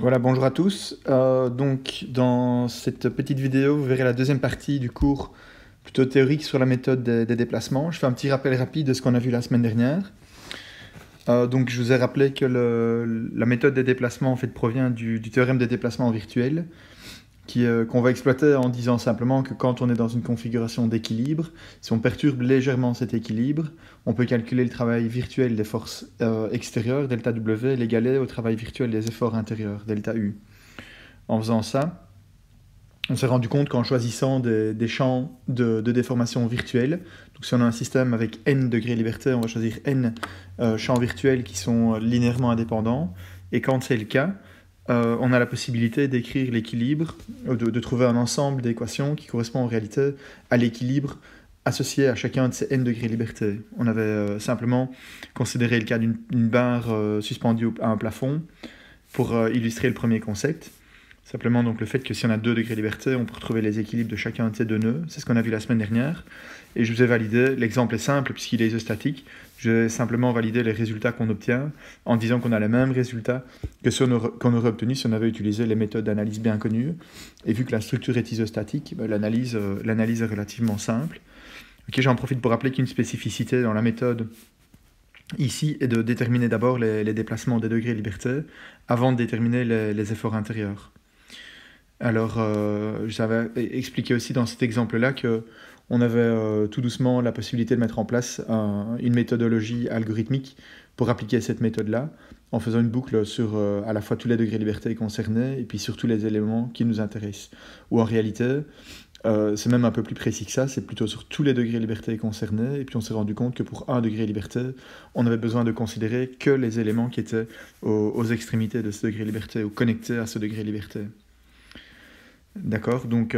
Voilà, bonjour à tous. Donc, dans cette petite vidéo, vous verrez la deuxième partie du cours plutôt théorique sur la méthode des déplacements. Je fais un petit rappel rapide de ce qu'on a vu la semaine dernière. Donc, je vous ai rappelé que la méthode des déplacements en fait, provient du théorème des déplacements virtuels, qu'on va exploiter en disant simplement que quand on est dans une configuration d'équilibre, si on perturbe légèrement cet équilibre, on peut calculer le travail virtuel des forces extérieures, delta W, l'égaler au travail virtuel des efforts intérieurs, delta U. En faisant ça, on s'est rendu compte qu'en choisissant des champs de déformation virtuelle, donc si on a un système avec n degrés de liberté, on va choisir n champs virtuels qui sont linéairement indépendants, et quand c'est le cas, on a la possibilité d'écrire l'équilibre, de trouver un ensemble d'équations qui correspond en réalité à l'équilibre associé à chacun de ces n degrés de liberté. On avait simplement considéré le cas d'une barre suspendue à un plafond pour illustrer le premier concept. Simplement donc le fait que si on a 2 degrés de liberté, on peut retrouver les équilibres de chacun de ces deux nœuds. C'est ce qu'on a vu la semaine dernière. Et je vous ai validé, l'exemple est simple puisqu'il est isostatique. Je vais simplement valider les résultats qu'on obtient en disant qu'on a les mêmes résultats que ceux qu'on aurait obtenus si on avait utilisé les méthodes d'analyse bien connues. Et vu que la structure est isostatique, l'analyse est relativement simple. Okay, j'en profite pour rappeler qu'une spécificité dans la méthode ici est de déterminer d'abord les déplacements des degrés de liberté avant de déterminer les efforts intérieurs. Alors, j'avais expliqué aussi dans cet exemple-là qu'on avait tout doucement la possibilité de mettre en place une méthodologie algorithmique pour appliquer cette méthode-là, en faisant une boucle sur à la fois tous les degrés de liberté concernés et puis sur tous les éléments qui nous intéressent. Ou en réalité, c'est même un peu plus précis que ça, c'est plutôt sur tous les degrés de liberté concernés, et puis on s'est rendu compte que pour un degré de liberté, on avait besoin de considérer que les éléments qui étaient aux extrémités de ce degré de liberté, ou connectés à ce degré de liberté. D'accord, donc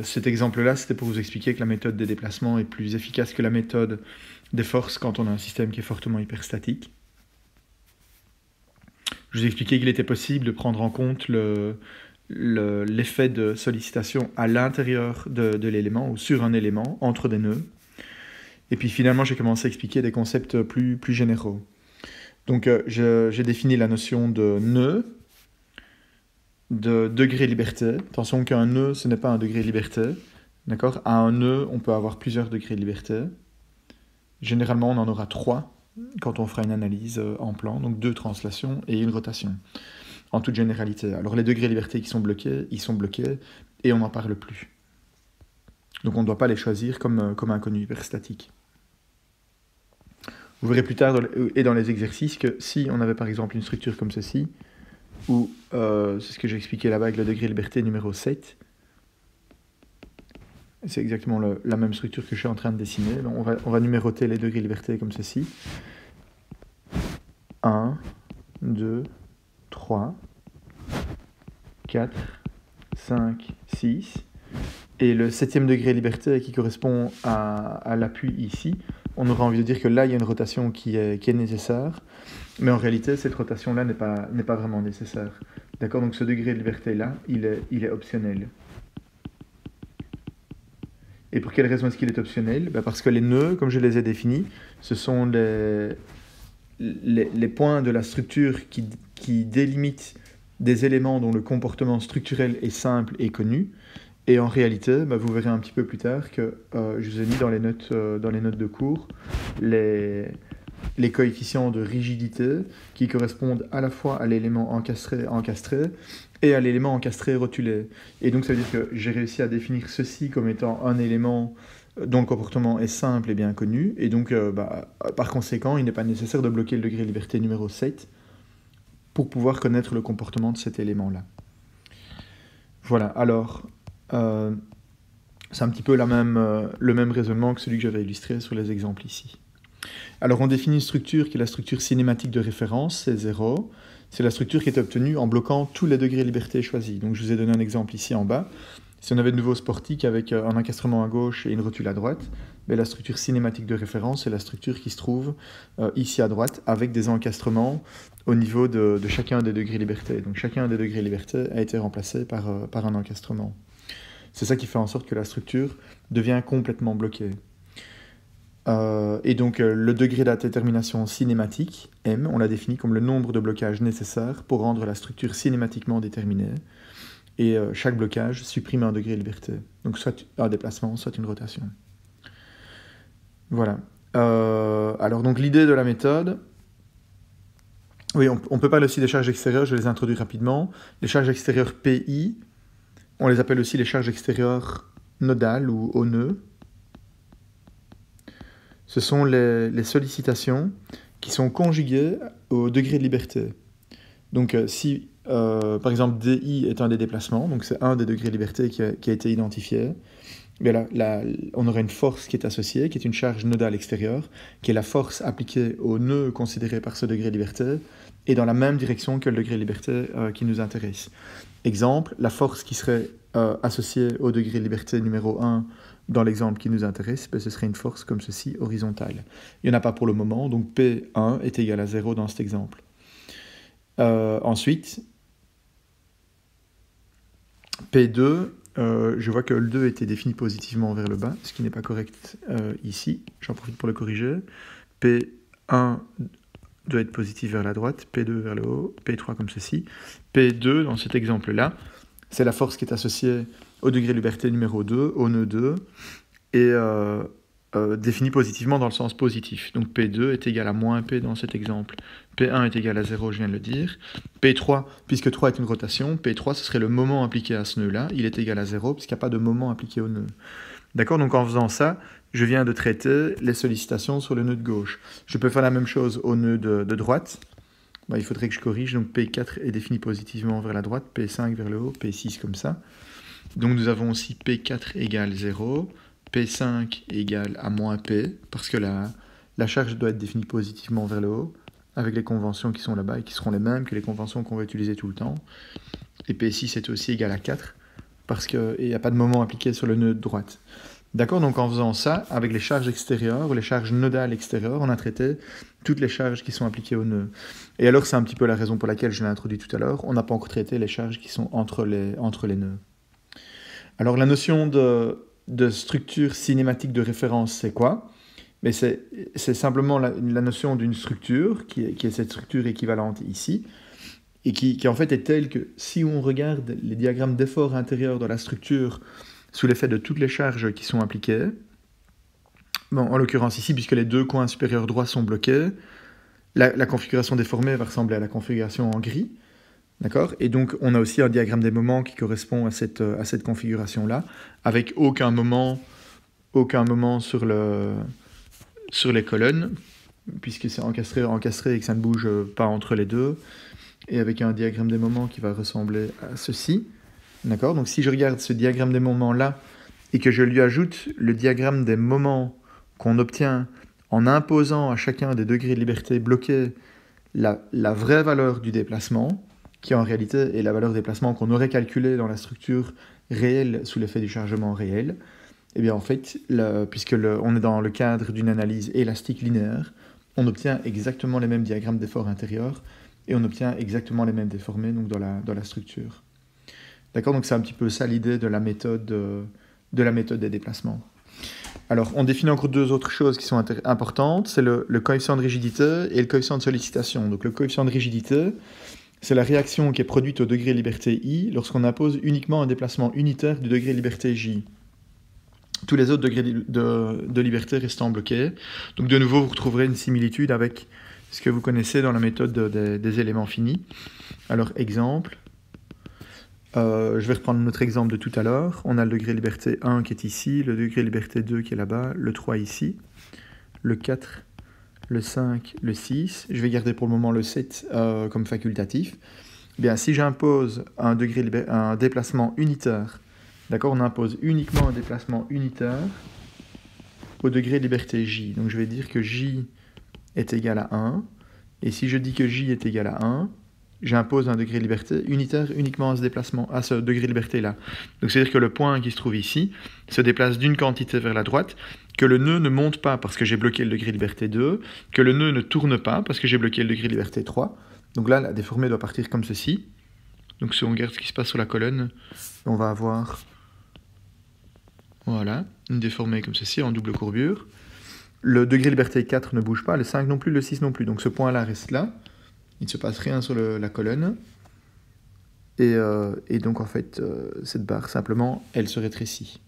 cet exemple-là, c'était pour vous expliquer que la méthode des déplacements est plus efficace que la méthode des forces quand on a un système qui est fortement hyperstatique. Je vous ai expliqué qu'il était possible de prendre en compte l'effet de sollicitation à l'intérieur de l'élément ou sur un élément, entre des nœuds. Et puis finalement, j'ai commencé à expliquer des concepts plus généraux. Donc j'ai défini la notion de nœud, de degré de liberté. Attention qu'un nœud, ce n'est pas un degré de liberté. D'accord ? À un nœud, on peut avoir plusieurs degrés de liberté. Généralement, on en aura 3 quand on fera une analyse en plan, donc 2 translations et une rotation, en toute généralité. Alors les degrés de liberté qui sont bloqués, ils sont bloqués et on n'en parle plus. Donc on ne doit pas les choisir comme inconnus hyperstatiques. Vous verrez plus tard dans les exercices que si on avait par exemple une structure comme ceci, ou c'est ce que j'ai expliqué là-bas avec le degré de liberté numéro 7. C'est exactement la même structure que je suis en train de dessiner. Donc on va numéroter les degrés de liberté comme ceci. 1, 2, 3, 4, 5, 6. Et le 7e degré de liberté qui correspond à l'appui ici, on aura envie de dire que là, il y a une rotation qui est nécessaire. Mais en réalité, cette rotation-là n'est pas vraiment nécessaire. D'accord ? Donc ce degré de liberté-là, il est optionnel. Et pour quelle raison est-ce qu'il est optionnel ? Parce que les nœuds, comme je les ai définis, ce sont les points de la structure qui délimitent des éléments dont le comportement structurel est simple et connu. Et en réalité, vous verrez un petit peu plus tard que je vous ai mis dans les notes de cours les coefficients de rigidité qui correspondent à la fois à l'élément encastré et à l'élément encastré rotulé. Et donc ça veut dire que j'ai réussi à définir ceci comme étant un élément dont le comportement est simple et bien connu, et donc par conséquent, il n'est pas nécessaire de bloquer le degré de liberté numéro 7 pour pouvoir connaître le comportement de cet élément-là. Voilà, alors c'est un petit peu le même raisonnement que celui que j'avais illustré sur les exemples ici. Alors on définit une structure qui est la structure cinématique de référence, c'est 0. C'est la structure qui est obtenue en bloquant tous les degrés de liberté choisis. Donc je vous ai donné un exemple ici en bas. Si on avait de nouveau sportique avec un encastrement à gauche et une rotule à droite, la structure cinématique de référence, c'est la structure qui se trouve ici à droite avec des encastrements au niveau de chacun des degrés de liberté. Donc chacun des degrés de liberté a été remplacé par un encastrement. C'est ça qui fait en sorte que la structure devient complètement bloquée. Et donc le degré de la détermination cinématique, M, on l'a défini comme le nombre de blocages nécessaires pour rendre la structure cinématiquement déterminée. Et chaque blocage supprime un degré de liberté. Donc soit un déplacement, soit une rotation. Voilà. Alors donc l'idée de la méthode... Oui, on peut parler aussi des charges extérieures, je les introduis rapidement. Les charges extérieures PI, on les appelle aussi les charges extérieures nodales ou au nœud. Ce sont les sollicitations qui sont conjuguées au degré de liberté. Donc si, par exemple, DI est un des déplacements, donc c'est un des degrés de liberté qui a été identifié, bien là, on aurait une force qui est associée, qui est une charge nodale extérieure, qui est la force appliquée au nœud considéré par ce degré de liberté, et dans la même direction que le degré de liberté qui nous intéresse. Exemple, la force qui serait associée au degré de liberté numéro 1 dans l'exemple qui nous intéresse, ben, ce serait une force comme ceci, horizontale. Il n'y en a pas pour le moment, donc P1 est égal à 0 dans cet exemple. Ensuite, P2, je vois que le 2 était défini positivement vers le bas, ce qui n'est pas correct ici. J'en profite pour le corriger. P1 doit être positif vers la droite, P2 vers le haut, P3 comme ceci. P2, dans cet exemple-là, c'est la force qui est associée au degré de liberté numéro 2, au nœud 2, et définie positivement dans le sens positif. Donc P2 est égal à moins P dans cet exemple. P1 est égal à 0, je viens de le dire. P3, puisque 3 est une rotation, P3, ce serait le moment appliqué à ce nœud-là. Il est égal à 0, puisqu'il n'y a pas de moment appliqué au nœud. D'accord, donc en faisant ça, je viens de traiter les sollicitations sur le nœud de gauche. Je peux faire la même chose au nœud de droite. Ben, il faudrait que je corrige. Donc P4 est défini positivement vers la droite, P5 vers le haut, P6 comme ça. Donc nous avons aussi P4 égale 0, P5 égale à moins P, parce que la charge doit être définie positivement vers le haut, avec les conventions qui sont là-bas et qui seront les mêmes que les conventions qu'on va utiliser tout le temps. Et P6 est aussi égal à 4, parce qu'il n'y a pas de moment appliqué sur le nœud de droite. D'accord, donc en faisant ça, avec les charges extérieures, ou les charges nodales extérieures, on a traité toutes les charges qui sont appliquées au nœud. Et alors c'est un petit peu la raison pour laquelle je l'ai introduit tout à l'heure, on n'a pas encore traité les charges qui sont entre les nœuds. Alors la notion de structure cinématique de référence, c'est quoi? Mais c'est simplement la notion d'une structure, qui est cette structure équivalente ici, et qui en fait est telle que si on regarde les diagrammes d'effort intérieur de la structure sous l'effet de toutes les charges qui sont appliquées, bon, en l'occurrence ici, puisque les deux coins supérieurs droits sont bloqués, la configuration déformée va ressembler à la configuration en gris, d'accord? Et donc on a aussi un diagramme des moments qui correspond à cette configuration-là, avec aucun moment sur les colonnes, puisque c'est encastré et que ça ne bouge pas entre les deux, et avec un diagramme des moments qui va ressembler à ceci. D'accord? Donc si je regarde ce diagramme des moments-là, et que je lui ajoute le diagramme des moments qu'on obtient en imposant à chacun des degrés de liberté bloqués la vraie valeur du déplacement, qui en réalité est la valeur de déplacement qu'on aurait calculée dans la structure réelle sous l'effet du chargement réel, et bien en fait, on est dans le cadre d'une analyse élastique linéaire, on obtient exactement les mêmes diagrammes d'effort intérieur, et on obtient exactement les mêmes déformés donc dans la structure. D'accord, donc c'est un petit peu ça l'idée de la méthode des déplacements. Alors, on définit encore deux autres choses qui sont importantes, c'est le coefficient de rigidité et le coefficient de sollicitation. Donc le coefficient de rigidité, c'est la réaction qui est produite au degré de liberté I lorsqu'on impose uniquement un déplacement unitaire du degré de liberté J. Tous les autres degrés de liberté restant bloqués. Donc de nouveau, vous retrouverez une similitude avec ce que vous connaissez dans la méthode des éléments finis. Alors, exemple... je vais reprendre notre exemple de tout à l'heure. On a le degré de liberté 1 qui est ici, le degré de liberté 2 qui est là-bas, le 3 ici, le 4, le 5, le 6. Je vais garder pour le moment le 7 comme facultatif. Bien, si j'impose un déplacement unitaire, d'accord, on impose uniquement un déplacement unitaire au degré de liberté J. Donc je vais dire que J est égal à 1. Et si je dis que J est égal à 1, j'impose un degré de liberté unitaire uniquement à ce degré de liberté-là. Donc c'est-à-dire que le point qui se trouve ici se déplace d'une quantité vers la droite, que le nœud ne monte pas parce que j'ai bloqué le degré de liberté 2, que le nœud ne tourne pas parce que j'ai bloqué le degré de liberté 3. Donc là, la déformée doit partir comme ceci. Donc si on regarde ce qui se passe sur la colonne, on va avoir voilà, une déformée comme ceci en double courbure. Le degré de liberté 4 ne bouge pas, le 5 non plus, le 6 non plus. Donc ce point-là reste là. Il ne se passe rien sur la colonne. Et donc en fait, cette barre, simplement, elle se rétrécit.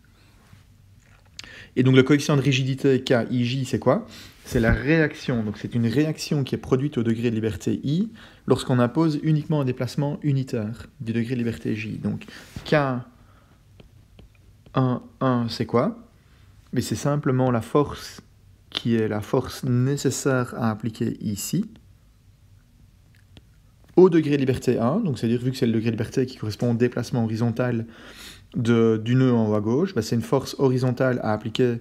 Et donc le coefficient de rigidité KIJ, c'est quoi? C'est la réaction. Donc c'est une réaction qui est produite au degré de liberté I lorsqu'on impose uniquement un déplacement unitaire du degré de liberté J. Donc K11, c'est quoi? Mais c'est simplement la force qui est la force nécessaire à appliquer ici au degré de liberté 1, donc c'est-à-dire vu que c'est le degré de liberté qui correspond au déplacement horizontal du nœud en haut à gauche, c'est une force horizontale à appliquer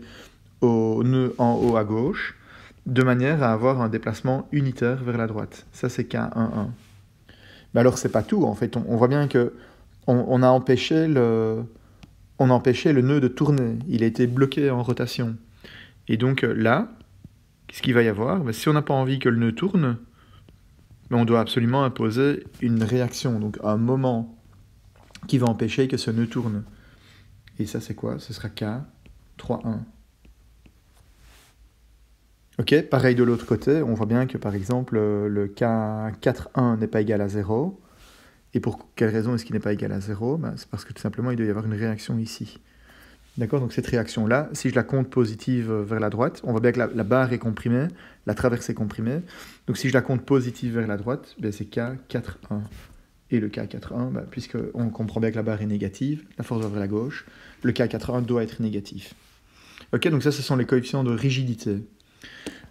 au nœud en haut à gauche, de manière à avoir un déplacement unitaire vers la droite. Ça c'est K11. Mais alors c'est pas tout, en fait, on voit bien que on a empêché le nœud de tourner, il a été bloqué en rotation. Et donc là, qu'est-ce qu'il va y avoir? Si on n'a pas envie que le nœud tourne, on doit absolument imposer une réaction, donc un moment qui va empêcher que ce nœud tourne. Et ça, c'est quoi? Ce sera K31. Ok, pareil de l'autre côté, on voit bien que par exemple, le K41 n'est pas égal à 0. Et pour quelle raison est-ce qu'il n'est pas égal à 0? C'est parce que tout simplement, il doit y avoir une réaction ici. D'accord, donc cette réaction-là, si je la compte positive vers la droite, on voit bien que la barre est comprimée, la traverse est comprimée. Donc si je la compte positive vers la droite, c'est K41. Et le K41, puisqu'on comprend bien que la barre est négative, la force va vers la gauche, le K41 doit être négatif. Ok, donc ça, ce sont les coefficients de rigidité.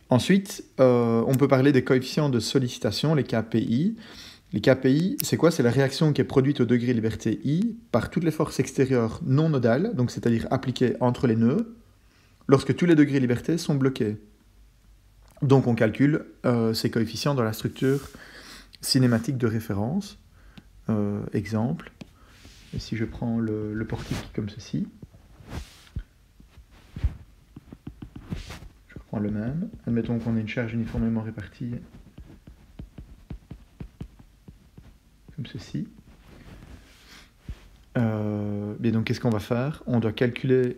Ensuite, on peut parler des coefficients de sollicitation, les KPI. Les KPI, c'est quoi? C'est la réaction qui est produite au degré de liberté I par toutes les forces extérieures non nodales, donc c'est-à-dire appliquées entre les nœuds, lorsque tous les degrés de liberté sont bloqués. Donc on calcule ces coefficients dans la structure cinématique de référence. Exemple, et si je prends le portique comme ceci, je reprends le même, admettons qu'on ait une charge uniformément répartie comme ceci. Et donc qu'est-ce qu'on va faire? On doit calculer,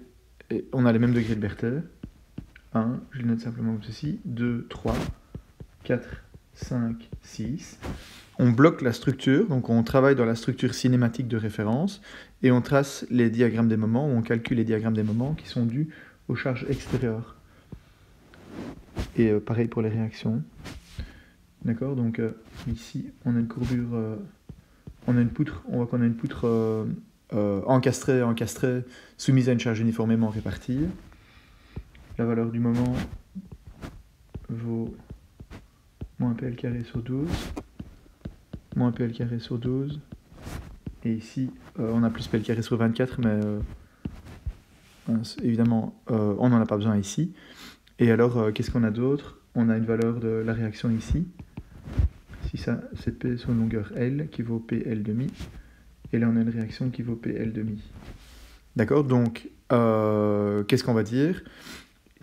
on a les mêmes degrés de liberté, 1, je le note simplement comme ceci, 2, 3, 4, 5, 6. On bloque la structure, donc on travaille dans la structure cinématique de référence, et on trace les diagrammes des moments, ou on calcule les diagrammes des moments qui sont dus aux charges extérieures. Et pareil pour les réactions. D'accord, donc ici, on a une courbure, on a une poutre, on voit qu'on a une poutre encastrée, soumise à une charge uniformément répartie. La valeur du moment vaut moins PL carré sur 12. Moins PL carré sur 12. Et ici, on a plus PL carré sur 24, mais évidemment, on n'en a pas besoin ici. Et alors, qu'est-ce qu'on a d'autre? On a une valeur de la réaction ici. Si ça, c'est P sur une longueur L qui vaut PL demi. Et là, on a une réaction qui vaut PL demi. D'accord? Donc, qu'est-ce qu'on va dire?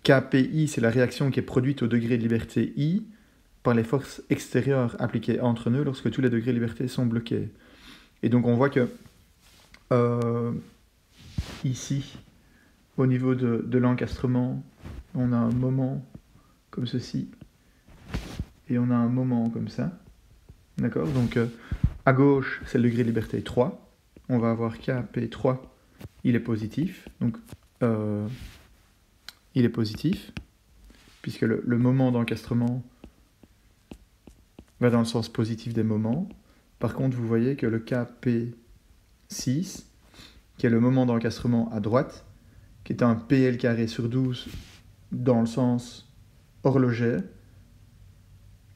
KPI, c'est la réaction qui est produite au degré de liberté I par les forces extérieures appliquées entre nœuds lorsque tous les degrés de liberté sont bloqués. Et donc on voit que ici, au niveau de l'encastrement, on a un moment comme ceci, et on a un moment comme ça. D'accord? Donc à gauche, c'est le degré de liberté 3. On va avoir KP3, il est positif. Donc il est positif, puisque le moment d'encastrement va dans le sens positif des moments. Par contre, vous voyez que le KP6, qui est le moment d'encastrement à droite, qui est un PL carré sur 12 dans le sens horloger,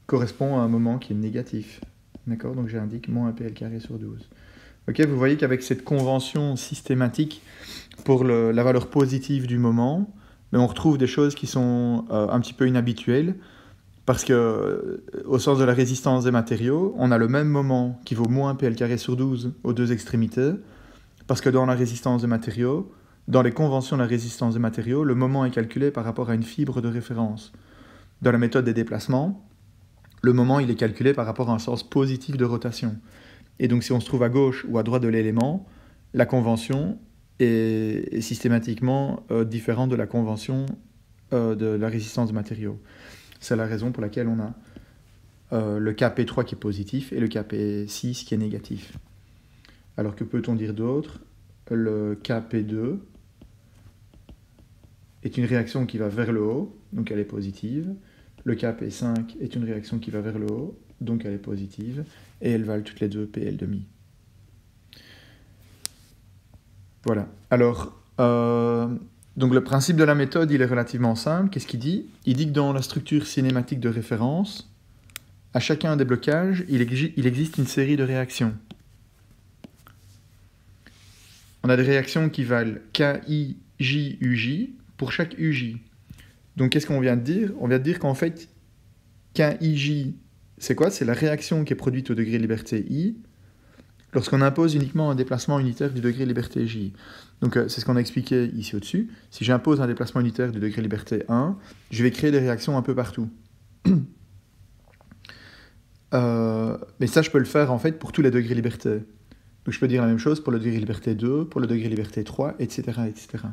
correspond à un moment qui est négatif. D'accord? Donc j'indique moins un PL carré sur 12. Ok, vous voyez qu'avec cette convention systématique pour la valeur positive du moment, on retrouve des choses qui sont un petit peu inhabituelles. Parce que, au sens de la résistance des matériaux, on a le même moment qui vaut moins PL carré sur 12 aux deux extrémités, parce que dans la résistance des matériaux, dans les conventions de la résistance des matériaux, le moment est calculé par rapport à une fibre de référence. Dans la méthode des déplacements, le moment il est calculé par rapport à un sens positif de rotation. Et donc si on se trouve à gauche ou à droite de l'élément, la convention est systématiquement différente de la convention de la résistance de matériaux. C'est la raison pour laquelle on a le Kp3 qui est positif et le Kp6 qui est négatif. Alors que peut-on dire d'autre? Le Kp2 est une réaction qui va vers le haut, donc elle est positive. Le Kp5 est une réaction qui va vers le haut, donc elle est positive. Et elles valent toutes les deux Pl demi. Voilà. Alors, donc le principe de la méthode, il est relativement simple. Qu'est-ce qu'il dit? Il dit que dans la structure cinématique de référence, à chacun des blocages, il existe une série de réactions. On a des réactions qui valent KI, J, UJ pour chaque UJ. Donc qu'est-ce qu'on vient de dire? On vient de dire qu'en fait, KIJ, c'est quoi? C'est la réaction qui est produite au degré de liberté I lorsqu'on impose uniquement un déplacement unitaire du degré de liberté J. Donc c'est ce qu'on a expliqué ici au-dessus. Si j'impose un déplacement unitaire du degré de liberté 1, je vais créer des réactions un peu partout. Mais ça, je peux le faire en fait pour tous les degrés de liberté. Donc je peux dire la même chose pour le degré de liberté 2, pour le degré de liberté 3, etc. etc.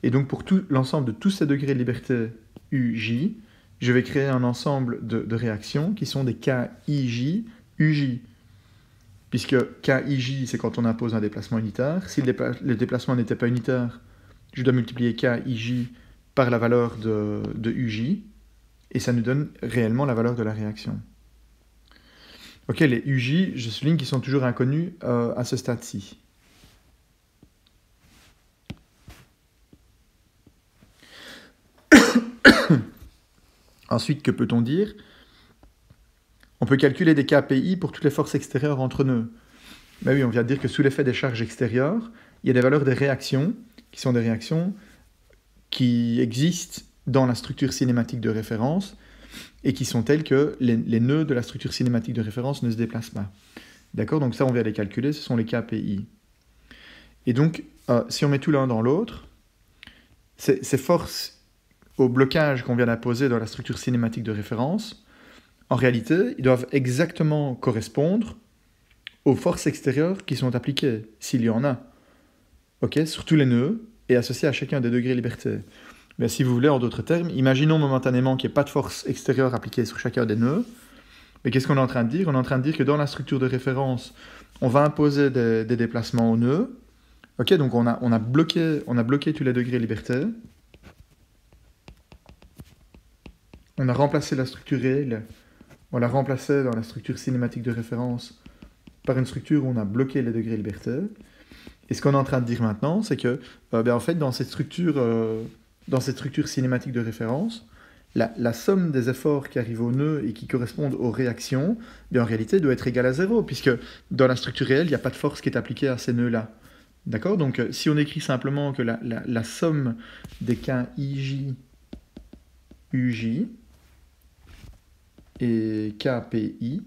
Et donc pour l'ensemble de tous ces degrés de liberté UJ, je vais créer un ensemble de réactions qui sont des KIJ, UJ. Puisque KIJ, c'est quand on impose un déplacement unitaire. Si le déplacement n'était pas unitaire, je dois multiplier KIJ par la valeur de UJ, et ça nous donne réellement la valeur de la réaction. Ok, les UJ, je souligne qu'ils sont toujours inconnus à ce stade-ci. Ensuite, que peut-on dire? On peut calculer des KPI pour toutes les forces extérieures entre nœuds. Ben oui, on vient de dire que sous l'effet des charges extérieures, il y a des valeurs des réactions, qui sont des réactions qui existent dans la structure cinématique de référence, et qui sont telles que les nœuds de la structure cinématique de référence ne se déplacent pas. D'accord? Donc ça, on vient les calculer, ce sont les KPI. Et donc, si on met tout l'un dans l'autre, ces forces au blocage qu'on vient d'imposer dans la structure cinématique de référence, en réalité, ils doivent exactement correspondre aux forces extérieures qui sont appliquées, s'il y en a, sur tous les nœuds, et associées à chacun des degrés de liberté. Mais si vous voulez, en d'autres termes, imaginons momentanément qu'il n'y ait pas de force extérieure appliquée sur chacun des nœuds. Mais qu'est-ce qu'on est en train de dire? On est en train de dire que dans la structure de référence, on va imposer des déplacements aux nœuds. Donc on a bloqué tous les degrés de liberté. On a remplacé la structure réelle. On l'a remplacé dans la structure cinématique de référence par une structure où on a bloqué les degrés de liberté. Et ce qu'on est en train de dire maintenant, c'est que en fait, dans cette structure cinématique de référence, la somme des efforts qui arrivent au nœud et qui correspondent aux réactions, en réalité, doit être égale à 0, puisque dans la structure réelle, il n'y a pas de force qui est appliquée à ces nœuds-là. D'accord? Donc, si on écrit simplement que la somme des KIJ, UJ et KPI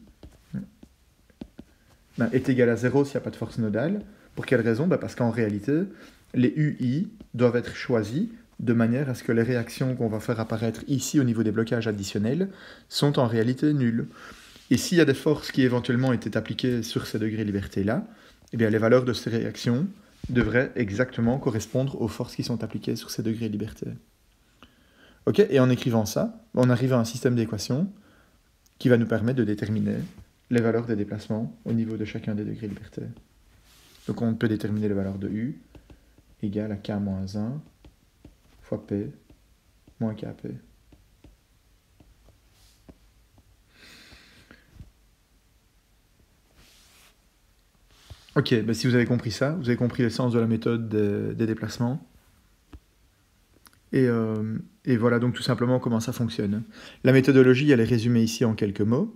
est égale à 0 s'il n'y a pas de force nodale, pour quelle raison? Parce qu'en réalité, les UI doivent être choisis de manière à ce que les réactions qu'on va faire apparaître ici au niveau des blocages additionnels sont en réalité nulles. Et s'il y a des forces qui éventuellement étaient appliquées sur ces degrés de liberté-là, les valeurs de ces réactions devraient exactement correspondre aux forces qui sont appliquées sur ces degrés de liberté. Et en écrivant ça, on arrive à un système d'équations qui va nous permettre de déterminer les valeurs des déplacements au niveau de chacun des degrés de liberté. Donc on peut déterminer les valeurs de U égale à K-1 fois P moins Kp. Si vous avez compris ça, vous avez compris le sens de la méthode des déplacements. Et voilà donc tout simplement comment ça fonctionne. La méthodologie, elle est résumée ici en quelques mots.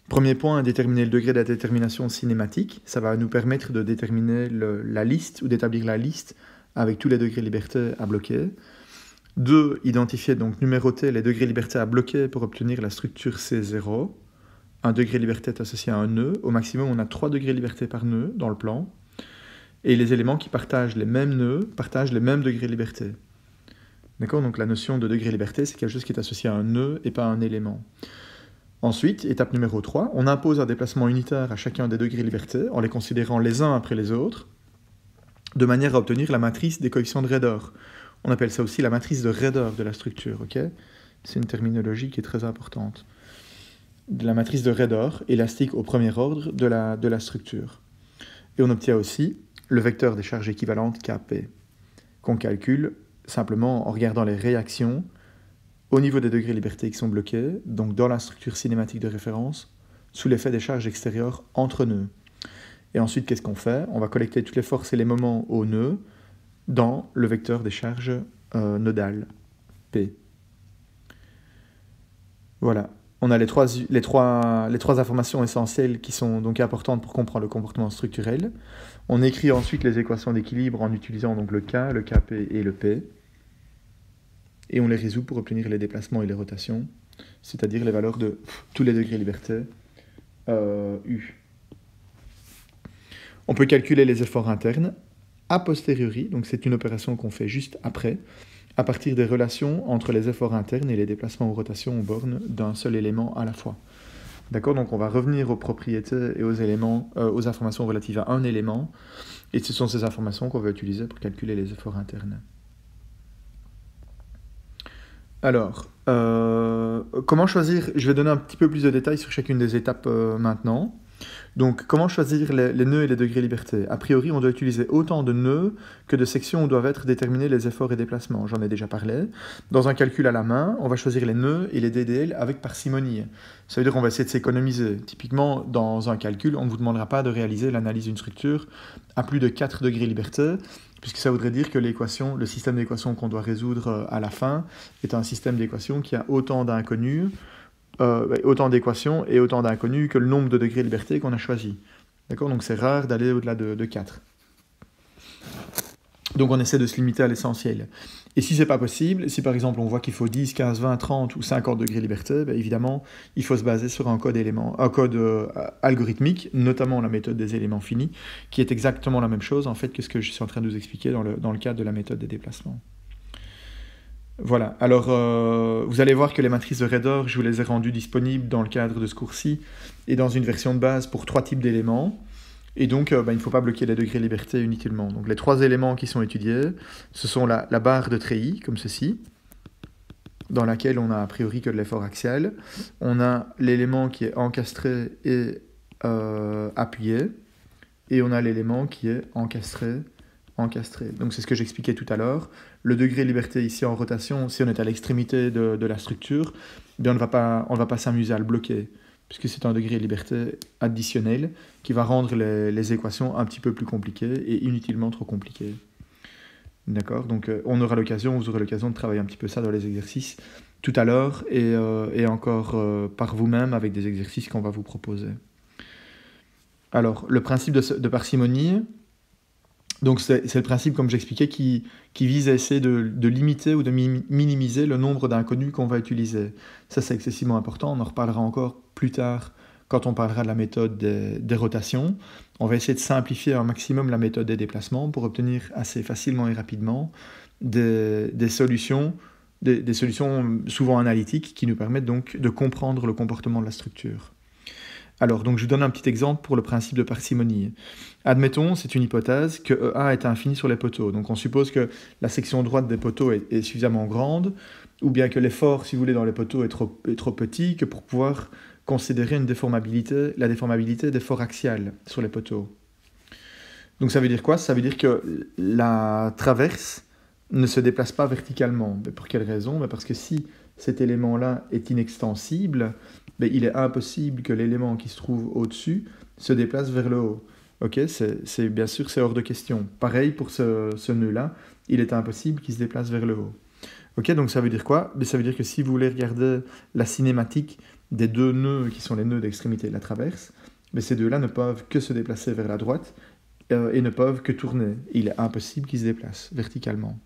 Premier point, déterminer le degré de la détermination cinématique. Ça va nous permettre de déterminer la liste ou d'établir la liste avec tous les degrés de liberté à bloquer. 2, identifier, donc numéroter les degrés de liberté à bloquer pour obtenir la structure C0. Un degré de liberté est associé à un nœud. Au maximum, on a 3 degrés de liberté par nœud dans le plan. Et les éléments qui partagent les mêmes nœuds partagent les mêmes degrés de liberté. D'accord? Donc la notion de degré de liberté, c'est quelque chose qui est associé à un nœud et pas à un élément. Ensuite, étape numéro 3, on impose un déplacement unitaire à chacun des degrés de liberté en les considérant les uns après les autres, de manière à obtenir la matrice des coefficients de Redor. On appelle ça aussi la matrice de raideur de la structure, ok? C'est une terminologie qui est très importante. De la matrice de raideur élastique au premier ordre de la structure. Et on obtient aussi le vecteur des charges équivalentes Kp, qu'on calcule simplement en regardant les réactions au niveau des degrés de liberté qui sont bloqués, donc dans la structure cinématique de référence, sous l'effet des charges extérieures entre nœuds. Et ensuite, qu'est-ce qu'on fait? On va collecter toutes les forces et les moments au nœud dans le vecteur des charges nodales, P. Voilà. On a les trois informations essentielles qui sont donc importantes pour comprendre le comportement structurel. On écrit ensuite les équations d'équilibre en utilisant donc le K, le Kp et le P. Et on les résout pour obtenir les déplacements et les rotations, c'est-à-dire les valeurs de tous les degrés de liberté U. On peut calculer les efforts internes a posteriori, donc c'est une opération qu'on fait juste après, à partir des relations entre les efforts internes et les déplacements ou rotations aux bornes d'un seul élément à la fois. D'accord? Donc on va revenir aux propriétés et aux éléments, aux informations relatives à un élément, et ce sont ces informations qu'on va utiliser pour calculer les efforts internes. Alors, comment choisir? Je vais donner un petit peu plus de détails sur chacune des étapes maintenant. Donc, comment choisir les nœuds et les degrés de liberté? A priori, on doit utiliser autant de nœuds que de sections où doivent être déterminés les efforts et déplacements. J'en ai déjà parlé. Dans un calcul à la main, on va choisir les nœuds et les DDL avec parcimonie. Ça veut dire qu'on va essayer de s'économiser. Typiquement, dans un calcul, on ne vous demandera pas de réaliser l'analyse d'une structure à plus de 4 degrés de liberté, puisque ça voudrait dire que l'équation, le système d'équations qu'on doit résoudre à la fin est un système d'équations qui a autant d'inconnus, autant d'équations et autant d'inconnus que le nombre de degrés de liberté qu'on a choisi. D'accord? Donc c'est rare d'aller au-delà de 4. Donc on essaie de se limiter à l'essentiel. Et si c'est pas possible, si par exemple on voit qu'il faut 10, 15, 20, 30 ou 50 degrés de liberté, ben évidemment, il faut se baser sur un code algorithmique, notamment la méthode des éléments finis, qui est exactement la même chose en fait que ce que je suis en train de vous expliquer dans le cadre de la méthode des déplacements. Voilà, alors vous allez voir que les matrices de raideur, je vous les ai rendues disponibles dans le cadre de ce cours-ci et dans une version de base pour 3 types d'éléments. Et donc, il ne faut pas bloquer les degrés de liberté inutilement. Donc les 3 éléments qui sont étudiés, ce sont la barre de treillis, comme ceci, dans laquelle on a a priori que de l'effort axial. On a l'élément qui est encastré et appuyé, et on a l'élément qui est encastré. Donc c'est ce que j'expliquais tout à l'heure. Le degré de liberté ici en rotation, si on est à l'extrémité de la structure, bien on ne va pas s'amuser à le bloquer, puisque c'est un degré de liberté additionnel qui va rendre les équations un petit peu plus compliquées et inutilement trop compliquées. D'accord? Donc vous aurez l'occasion de travailler un petit peu ça dans les exercices tout à l'heure et encore par vous-même avec des exercices qu'on va vous proposer. Alors, le principe de parcimonie, donc c'est le principe, comme j'expliquais, qui vise à essayer de limiter ou de minimiser le nombre d'inconnus qu'on va utiliser. Ça, c'est excessivement important. On en reparlera encore plus tard quand on parlera de la méthode des rotations. On va essayer de simplifier un maximum la méthode des déplacements pour obtenir assez facilement et rapidement des solutions souvent analytiques qui nous permettent donc de comprendre le comportement de la structure. Alors, donc je vous donne un petit exemple pour le principe de parcimonie. Admettons, c'est une hypothèse, que EA est infini sur les poteaux. Donc on suppose que la section droite des poteaux est suffisamment grande, ou bien que l'effort, si vous voulez, dans les poteaux est trop petit, que pour pouvoir considérer la déformabilité d'effort axial sur les poteaux. Donc ça veut dire quoi? Ça veut dire que la traverse ne se déplace pas verticalement. Mais pour quelle raison? Parce que si cet élément-là est inextensible, mais il est impossible que l'élément qui se trouve au-dessus se déplace vers le haut. Ok, bien sûr, c'est hors de question. Pareil pour ce nœud-là, il est impossible qu'il se déplace vers le haut. Ok, donc ça veut dire quoi? Ça veut dire que si vous voulez regarder la cinématique des 2 nœuds qui sont les nœuds d'extrémité de la traverse, mais ces deux-là ne peuvent que se déplacer vers la droite et ne peuvent que tourner. Il est impossible qu'ils se déplacent verticalement.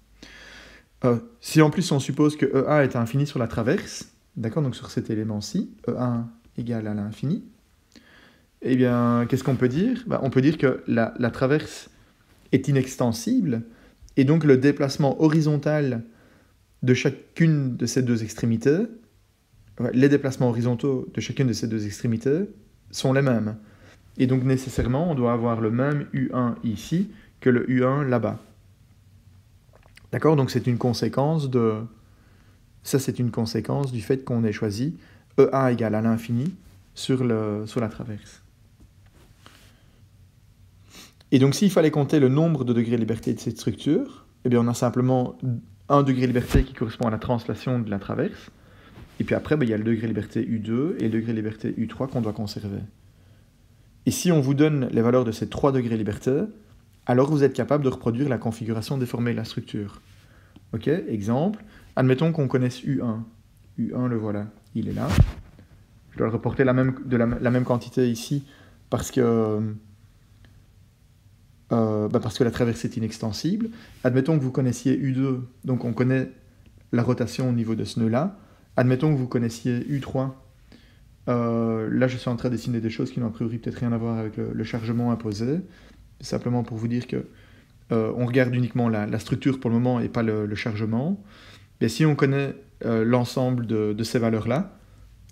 Si en plus on suppose que EA est infini sur la traverse, d'accord, donc sur cet élément-ci, E1 égale à l'infini, eh bien, qu'est-ce qu'on peut dire? On peut dire que la traverse est inextensible, et donc le déplacement horizontal de chacune de ces 2 extrémités, les déplacements horizontaux de chacune de ces 2 extrémités sont les mêmes. Et donc nécessairement, on doit avoir le même U1 ici que le U1 là-bas. D'accord? Donc c'est une conséquence de... Ça, c'est une conséquence du fait qu'on ait choisi EA égale à l'infini sur la traverse. Et donc s'il fallait compter le nombre de degrés de liberté de cette structure, eh bien on a simplement un degré de liberté qui correspond à la translation de la traverse, et puis après, il y a le degré de liberté U2 et le degré de liberté U3 qu'on doit conserver. Et si on vous donne les valeurs de ces 3 degrés de liberté, alors vous êtes capable de reproduire la configuration déformée de la structure. Ok, exemple, admettons qu'on connaisse U1. U1, le voilà, il est là. Je dois le reporter la même quantité ici parce que la traversée est inextensible. Admettons que vous connaissiez U2, donc on connaît la rotation au niveau de ce nœud-là. Admettons que vous connaissiez U3. Là, je suis en train de dessiner des choses qui n'ont a priori peut-être rien à voir avec le chargement imposé. Simplement pour vous dire que on regarde uniquement la structure pour le moment et pas le chargement. Mais si on connaît l'ensemble de ces valeurs-là,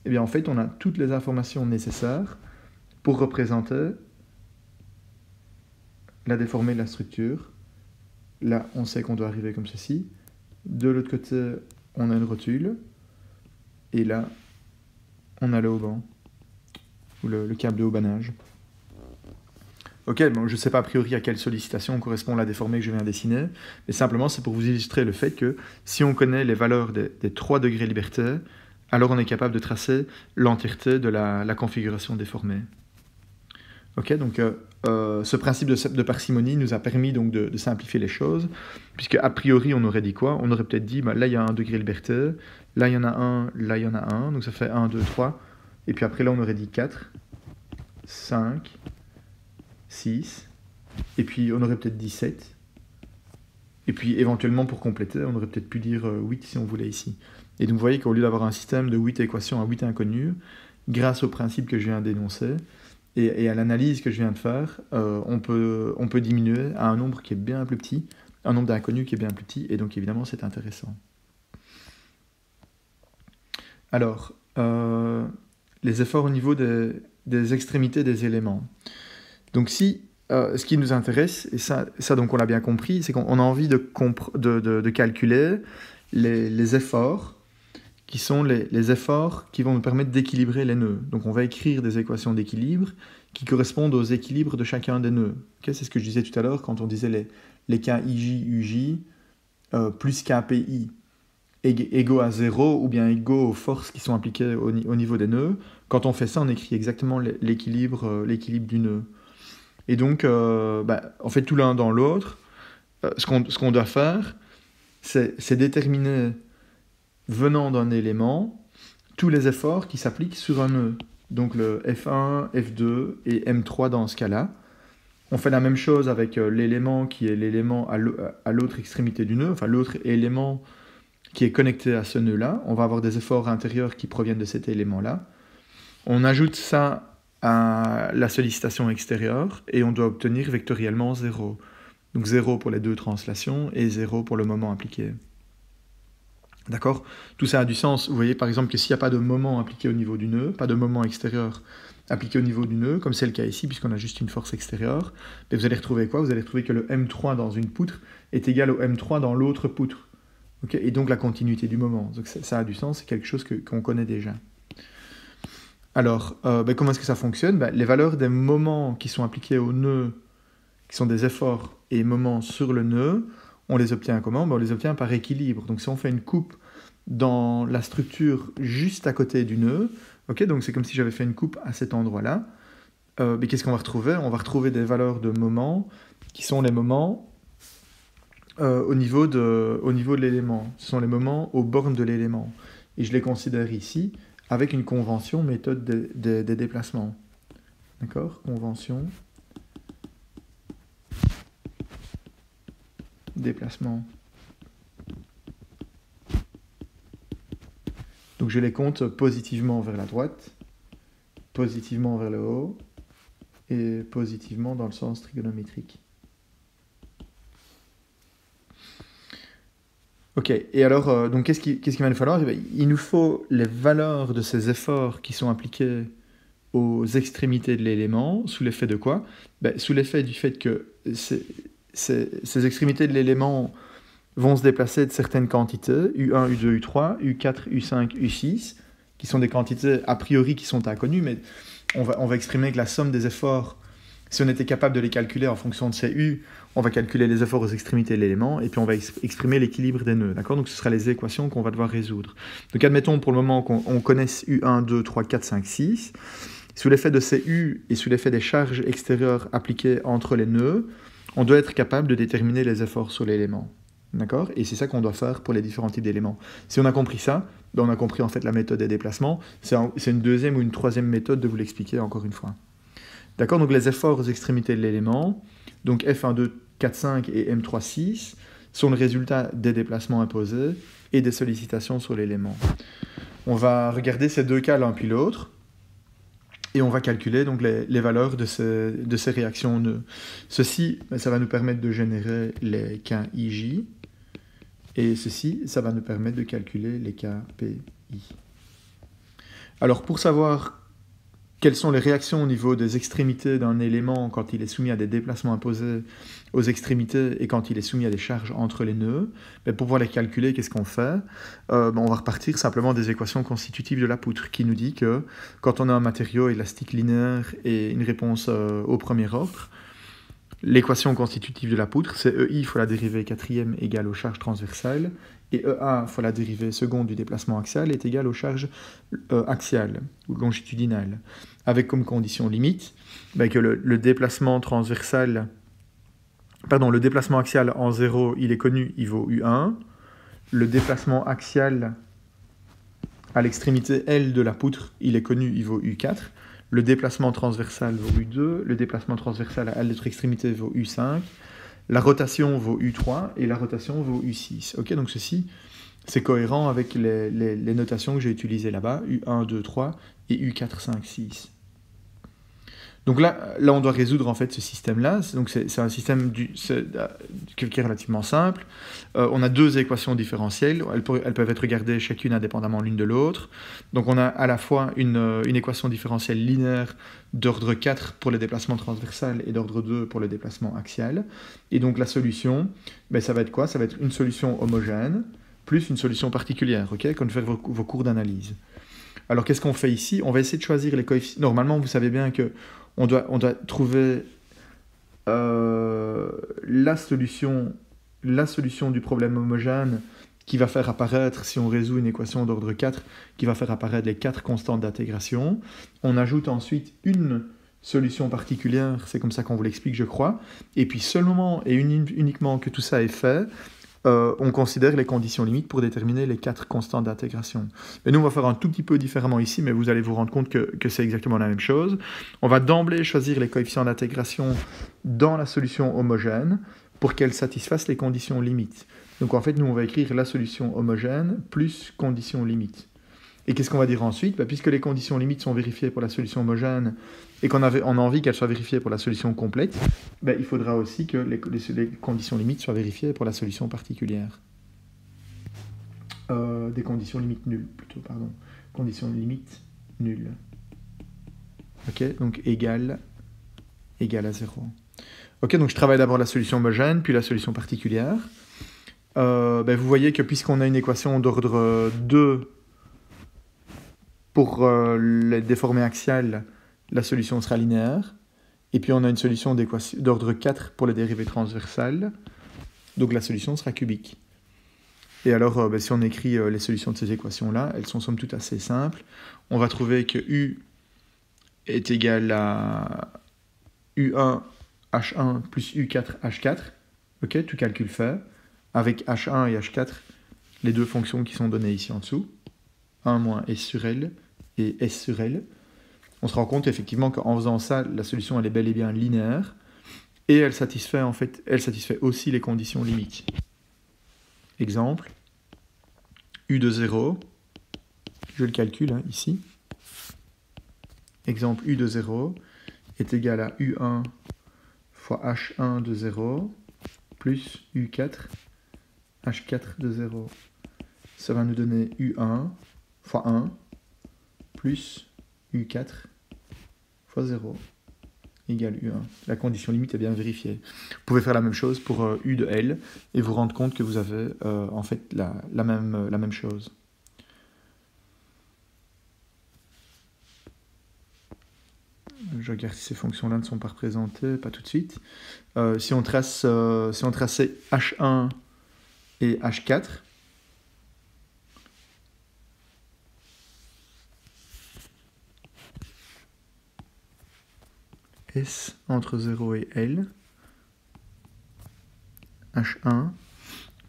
eh bien en fait, on a toutes les informations nécessaires pour représenter la déformée de la structure. Là, on sait qu'on doit arriver comme ceci. De l'autre côté, on a une rotule. Et là, on a le haubans, ou le câble de haubanage. Ok, bon, je ne sais pas a priori à quelle sollicitation correspond la déformée que je viens de dessiner, mais simplement c'est pour vous illustrer le fait que si on connaît les valeurs des 3 degrés de liberté, alors on est capable de tracer l'entièreté de la configuration déformée. Ok, donc ce principe de parcimonie nous a permis donc de simplifier les choses, puisque a priori on aurait dit quoi? On aurait peut-être dit, là il y a un degré de liberté, là il y en a un, là il y en a un, donc ça fait 1, 2, 3, et puis après là on aurait dit 4, 5, 6, et puis on aurait peut-être dit 7, et puis éventuellement pour compléter, on aurait peut-être pu dire 8 si on voulait ici. Et donc vous voyez qu'au lieu d'avoir un système de 8 équations à 8 inconnues, grâce au principe que je viens d'énoncer, et à l'analyse que je viens de faire, on peut diminuer à un nombre qui est bien plus petit, un nombre d'inconnus qui est bien plus petit, et donc évidemment c'est intéressant. Alors, les efforts au niveau des extrémités des éléments. Donc si ce qui nous intéresse, et ça donc on l'a bien compris, c'est qu'on a envie de calculer les efforts qui sont les efforts qui vont nous permettre d'équilibrer les nœuds. Donc on va écrire des équations d'équilibre qui correspondent aux équilibres de chacun des nœuds. Okay, c'est ce que je disais tout à l'heure quand on disait les KIJ, UJ plus KPI égaux à 0 ou bien égaux aux forces qui sont appliquées au niveau des nœuds. Quand on fait ça, on écrit exactement l'équilibre du nœud. Et donc, on fait tout l'un dans l'autre. Ce qu'on doit faire, c'est déterminer, venant d'un élément, tous les efforts qui s'appliquent sur un nœud. Donc le F1, F2 et M3 dans ce cas-là. On fait la même chose avec l'élément qui est l'élément à l'autre extrémité du nœud, enfin l'autre élément qui est connecté à ce nœud-là. On va avoir des efforts intérieurs qui proviennent de cet élément-là. On ajoute ça à la sollicitation extérieure et on doit obtenir vectoriellement 0. Donc 0 pour les deux translations et 0 pour le moment appliqué. D'accord? Tout ça a du sens. Vous voyez par exemple que s'il n'y a pas de moment appliqué au niveau du nœud, pas de moment extérieur appliqué au niveau du nœud, comme c'est le cas ici, puisqu'on a juste une force extérieure, vous allez retrouver quoi? Vous allez retrouver que le M3 dans une poutre est égal au M3 dans l'autre poutre. Okay? Et donc la continuité du moment. Donc ça a du sens, c'est quelque chose qu'on connaît déjà. Alors, comment est-ce que ça fonctionne? Les valeurs des moments qui sont appliqués au nœud, qui sont des efforts et moments sur le nœud, on les obtient comment? On les obtient par équilibre. Donc si on fait une coupe dans la structure juste à côté du nœud, okay, donc c'est comme si j'avais fait une coupe à cet endroit-là, qu'est-ce qu'on va retrouver? On va retrouver des valeurs de moments qui sont les moments au niveau de l'élément. Ce sont les moments aux bornes de l'élément. Et je les considère ici avec une convention méthode des déplacements. D'accord? Convention. Déplacement. Donc je les compte positivement vers la droite, positivement vers le haut, et positivement dans le sens trigonométrique. Ok, et alors, donc qu'est-ce qu'il va nous falloir? Il nous faut les valeurs de ces efforts qui sont appliqués aux extrémités de l'élément, sous l'effet de quoi? Sous l'effet du fait que ces extrémités de l'élément vont se déplacer de certaines quantités, U1, U2, U3, U4, U5, U6, qui sont des quantités a priori qui sont inconnues, mais on va exprimer que la somme des efforts, si on était capable de les calculer en fonction de ces U, on va calculer les efforts aux extrémités de l'élément, et puis on va exprimer l'équilibre des nœuds, d'accord? Donc ce sera les équations qu'on va devoir résoudre. Donc admettons pour le moment qu'on connaisse U1, 2, 3, 4, 5, 6. Sous l'effet de ces U et sous l'effet des charges extérieures appliquées entre les nœuds, on doit être capable de déterminer les efforts sur l'élément. D'accord? Et c'est ça qu'on doit faire pour les différents types d'éléments. Si on a compris ça, ben on a compris en fait la méthode des déplacements. C'est une deuxième ou une troisième méthode de vous l'expliquer encore une fois. D'accord? Donc les efforts aux extrémités de l'élément, donc F1, 2, 4, 5 et M3, 6, sont le résultat des déplacements imposés et des sollicitations sur l'élément. On va regarder ces deux cas l'un puis l'autre. Et on va calculer donc les valeurs de ces réactions nœuds. Ceci, ça va nous permettre de générer les KIJ. Et ceci, ça va nous permettre de calculer les KPI. Alors pour savoir quelles sont les réactions au niveau des extrémités d'un élément quand il est soumis à des déplacements imposés aux extrémités et quand il est soumis à des charges entre les nœuds, pour pouvoir les calculer, qu'est-ce qu'on fait? On va repartir simplement des équations constitutives de la poutre qui nous dit que quand on a un matériau élastique linéaire et une réponse au premier ordre, l'équation constitutive de la poutre, c'est EI fois la dérivée quatrième égale aux charges transversales, et EA fois la dérivée seconde du déplacement axial est égale aux charges axiales ou longitudinales, avec comme condition limite que le déplacement transversal, le déplacement axial en 0, il est connu, il vaut U1, le déplacement axial à l'extrémité L de la poutre, il est connu, il vaut U4, le déplacement transversal vaut U2, le déplacement transversal à l'autre extrémité vaut U5, la rotation vaut U3 et la rotation vaut U6. Ok, donc ceci, c'est cohérent avec les notations que j'ai utilisées là-bas, U1, 2, 3 et U4, 5, 6. Donc là, on doit résoudre en fait ce système-là. Donc c'est un système qui est relativement simple. On a deux équations différentielles. Elles peuvent être regardées chacune indépendamment l'une de l'autre. Donc on a à la fois une équation différentielle linéaire d'ordre 4 pour le déplacement transversal et d'ordre 2 pour le déplacement axial. Et donc la solution, ça va être quoi? Ça va être une solution homogène plus une solution particulière, ok, quand vous faites vos cours d'analyse. Alors qu'est-ce qu'on fait ici? On va essayer de choisir les coefficients. Normalement, vous savez bien que on doit trouver la solution du problème homogène qui va faire apparaître, si on résout une équation d'ordre 4, qui va faire apparaître les 4 constantes d'intégration. On ajoute ensuite une solution particulière, c'est comme ça qu'on vous l'explique, je crois. Et puis seulement et uniquement que tout ça est fait, on considère les conditions limites pour déterminer les 4 constantes d'intégration. Et nous, on va faire un tout petit peu différemment ici, mais vous allez vous rendre compte que c'est exactement la même chose. On va d'emblée choisir les coefficients d'intégration dans la solution homogène pour qu'elle satisfasse les conditions limites. Donc en fait, nous, on va écrire la solution homogène plus conditions limites. Et qu'est-ce qu'on va dire ensuite? Puisque les conditions limites sont vérifiées pour la solution homogène et qu'on a envie qu'elles soient vérifiées pour la solution complète, il faudra aussi que les conditions limites soient vérifiées pour la solution particulière. Des conditions limites nulles, plutôt, pardon. Conditions limites nulles. Ok, donc égal à 0. Ok, donc je travaille d'abord la solution homogène, puis la solution particulière. Vous voyez que puisqu'on a une équation d'ordre 2 pour les déformés axiales, la solution sera linéaire. Et puis on a une solution d'ordre 4 pour les dérivées transversales. Donc la solution sera cubique. Et alors, si on écrit les solutions de ces équations-là, elles sont somme toute assez simples. On va trouver que U est égal à U1 H1 plus U4 H4. Ok, tout calcul fait. Avec H1 et H4, les deux fonctions qui sont données ici en dessous. 1 moins S sur L et S sur L. On se rend compte effectivement qu'en faisant ça, la solution elle est bel et bien linéaire et elle satisfait aussi les conditions limites. Exemple, U de 0, je le calcule ici. Exemple, U de 0 est égal à U1 fois H1 de 0 plus U4 H4 de 0. Ça va nous donner U1 fois 1 plus U4 fois 0. égale U1. La condition limite est bien vérifiée. Vous pouvez faire la même chose pour U de L et vous rendre compte que vous avez en fait la même chose. Je regarde si ces fonctions-là ne sont pas représentées, pas tout de suite. Si on traçait H1 et H4, S entre 0 et L, H1,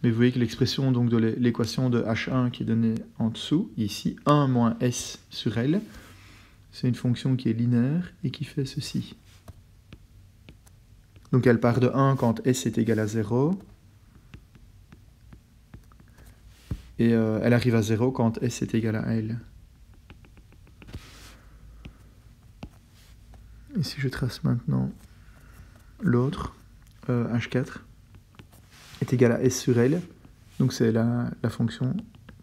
mais vous voyez que l'expression donc de l'équation de H1 qui est donnée en dessous, ici, 1 moins S sur L, c'est une fonction qui est linéaire et qui fait ceci. Donc elle part de 1 quand S est égal à 0, et elle arrive à 0 quand S est égal à L. Et si je trace maintenant l'autre, H4 est égal à S sur L, donc c'est la fonction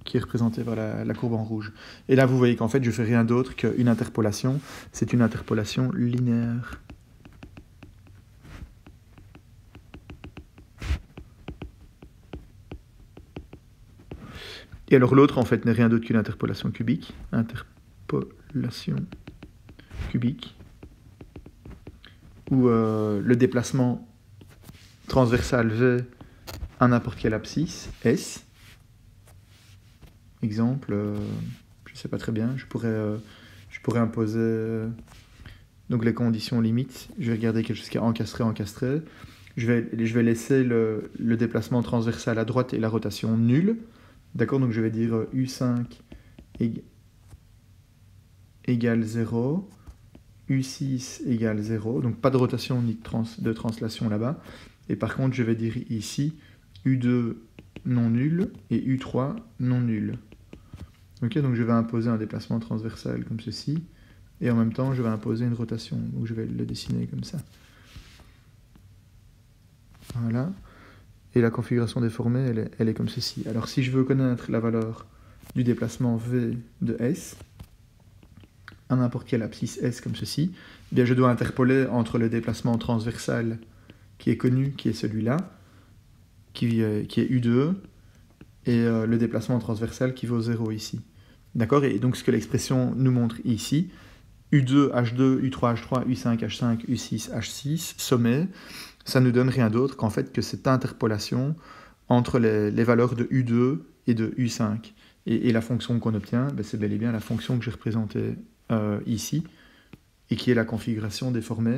qui est représentée par la courbe en rouge. Et là, vous voyez qu'en fait, je ne fais rien d'autre qu'une interpolation. C'est une interpolation linéaire. Et alors l'autre, en fait, n'est rien d'autre qu'une interpolation cubique. Interpolation cubique. Où le déplacement transversal V à n'importe quelle abscisse, S. Exemple, je ne sais pas très bien, je pourrais imposer donc les conditions limites. Je vais regarder quelque chose qui est encastré. Je vais laisser le déplacement transversal à droite et la rotation nulle. D'accord, donc je vais dire U5 égale 0, U6 égale 0, donc pas de rotation ni de translation là-bas. Et par contre, je vais dire ici U2 non nul et U3 non nul. Ok, donc je vais imposer un déplacement transversal comme ceci, et en même temps, je vais imposer une rotation. Donc je vais le dessiner comme ça. Voilà. Et la configuration déformée, elle est comme ceci. Alors si je veux connaître la valeur du déplacement V de S, à n'importe quelle abscisse S comme ceci, eh bien je dois interpoler entre le déplacement transversal qui est connu, qui est celui-là, qui est U2, et le déplacement transversal qui vaut 0 ici. D'accord? Et donc ce que l'expression nous montre ici, U2, H2, U3, H3, U5, H5, U6, H6, sommet, ça ne nous donne rien d'autre qu'en fait que cette interpolation entre les valeurs de U2 et de U5. Et la fonction qu'on obtient, ben c'est bel et bien la fonction que j'ai représentée ici, et qui est la configuration déformée,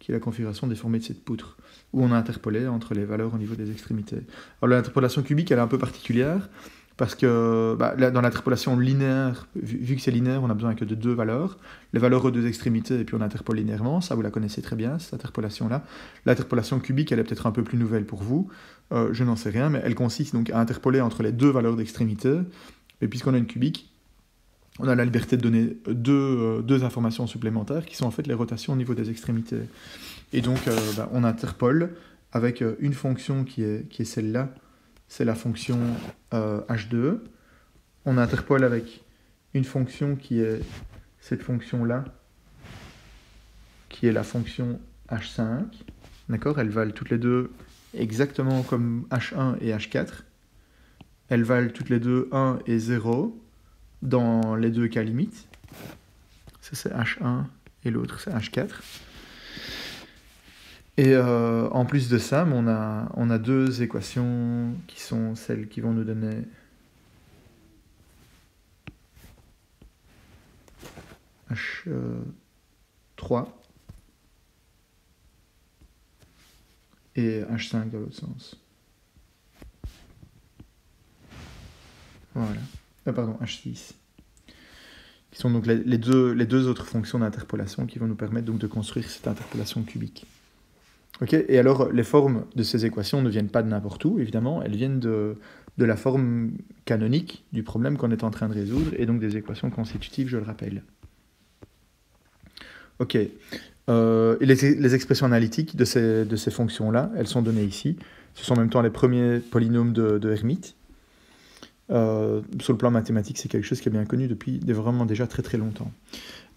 de cette poutre, où on a interpolé entre les valeurs au niveau des extrémités. Alors l'interpolation cubique, elle est un peu particulière, parce que dans l'interpolation linéaire, vu que c'est linéaire, on n'a besoin que de deux valeurs, les valeurs aux deux extrémités, et puis on interpole linéairement, ça vous la connaissez très bien, cette interpolation-là. L'interpolation cubique, elle est peut-être un peu plus nouvelle pour vous, je n'en sais rien, mais elle consiste donc à interpoler entre les deux valeurs d'extrémité, et puisqu'on a une cubique, on a la liberté de donner deux informations supplémentaires, qui sont en fait les rotations au niveau des extrémités. Et donc, on interpole avec une fonction qui est celle-là, c'est la fonction H2. On interpole avec une fonction qui est cette fonction-là, qui est la fonction H5. D'accord? Elles valent toutes les deux exactement comme H1 et H4. Elles valent toutes les deux 1 et 0 dans les deux cas limites. Ça c'est H1 et l'autre c'est H4. Et en plus de ça, on a deux équations qui sont celles qui vont nous donner H3 et H5 dans l'autre sens. Voilà. Pardon, H6. Qui sont donc les deux autres fonctions d'interpolation qui vont nous permettre donc de construire cette interpolation cubique. Ok, et alors, les formes de ces équations ne viennent pas de n'importe où, évidemment, elles viennent de la forme canonique du problème qu'on est en train de résoudre, et donc des équations constitutives, je le rappelle. Ok, et les expressions analytiques de ces fonctions-là, elles sont données ici. Ce sont en même temps les premiers polynômes de Hermite. Sur le plan mathématique, c'est quelque chose qui est bien connu depuis vraiment déjà très très longtemps.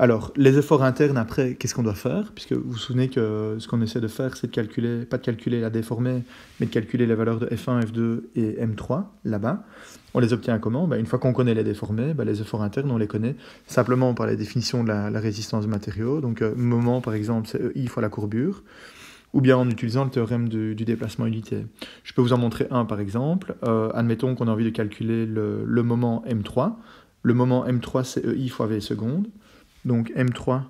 Alors, les efforts internes, après, qu'est-ce qu'on doit faire? Puisque vous vous souvenez que ce qu'on essaie de faire, c'est de calculer, pas de calculer la déformée, mais de calculer les valeurs de F1, F2 et M3, là-bas. On les obtient comment? Une fois qu'on connaît les déformées, les efforts internes, on les connaît simplement par la définition de la résistance du matériau. Donc, moment, par exemple, c'est EI fois la courbure, ou bien en utilisant le théorème du déplacement unité. Je peux vous en montrer un, par exemple. Admettons qu'on a envie de calculer le moment M3. Le moment M3, c'est EI fois V secondes. Donc M3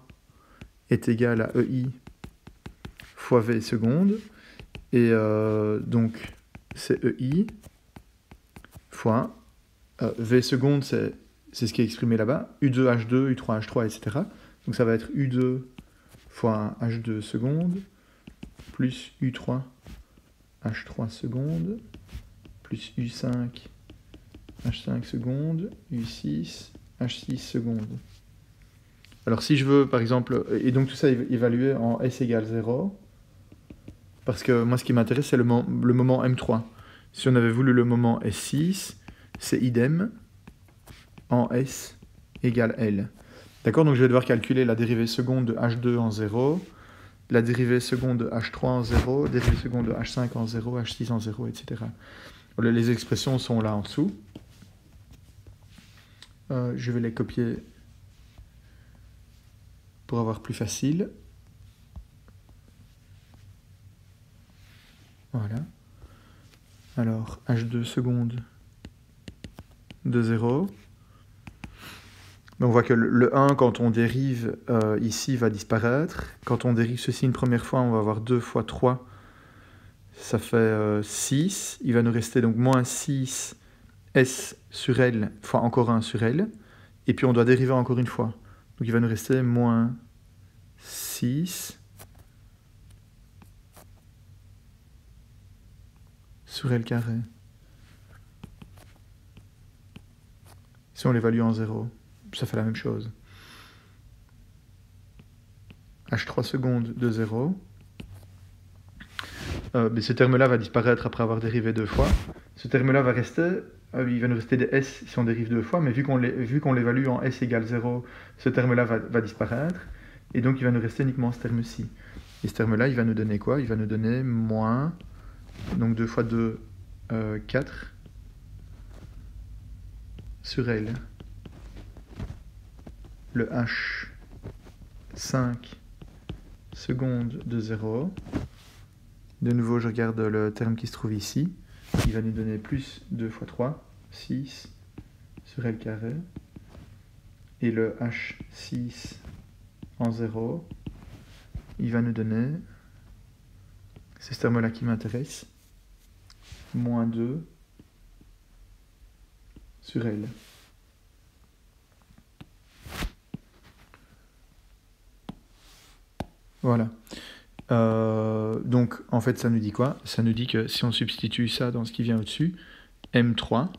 est égal à EI fois V secondes. Et donc c'est EI fois V secondes, c'est ce qui est exprimé là-bas. U2, H2, U3, H3, etc. Donc ça va être U2 fois H2 secondes plus U3 H3 secondes plus U5 H5 secondes, U6 H6 secondes. Alors si je veux, par exemple, et donc tout ça évalué en S égale 0, parce que moi ce qui m'intéresse c'est le moment M3. Si on avait voulu le moment S6, c'est idem en S égale L. D'accord, donc je vais devoir calculer la dérivée seconde de H2 en 0, la dérivée seconde de H3 en 0, la dérivée seconde de H5 en 0, H6 en 0, etc. Les expressions sont là en dessous. Je vais les copier pour avoir plus facile. Voilà. Alors, H2 secondes de 0. Donc on voit que le 1, quand on dérive ici, va disparaître. Quand on dérive ceci une première fois, on va avoir 2 fois 3. Ça fait 6. Il va nous rester donc moins 6 S sur L fois encore 1 sur L. Et puis on doit dériver encore une fois. Donc il va nous rester moins 6 sur L carré. Si on l'évalue en 0, ça fait la même chose. H3 secondes de 0. Mais ce terme-là va disparaître après avoir dérivé 2 fois. Ce terme-là va rester, il va nous rester des S si on dérive 2 fois, mais vu qu'on l'évalue en S égale 0, ce terme-là va disparaître, et donc il va nous rester uniquement ce terme-ci. Et ce terme-là, il va nous donner quoi? Il va nous donner moins, donc 2 fois 2, 4, sur L. Le H5 secondes de 0. De nouveau, je regarde le terme qui se trouve ici. Il va nous donner plus 2 fois 3, 6 sur L carré. Et le H6 en 0, il va nous donner, c'est ce terme-là qui m'intéresse, moins 2 sur L. Voilà. Donc, en fait, ça nous dit quoi? Ça nous dit que si on substitue ça dans ce qui vient au-dessus, M3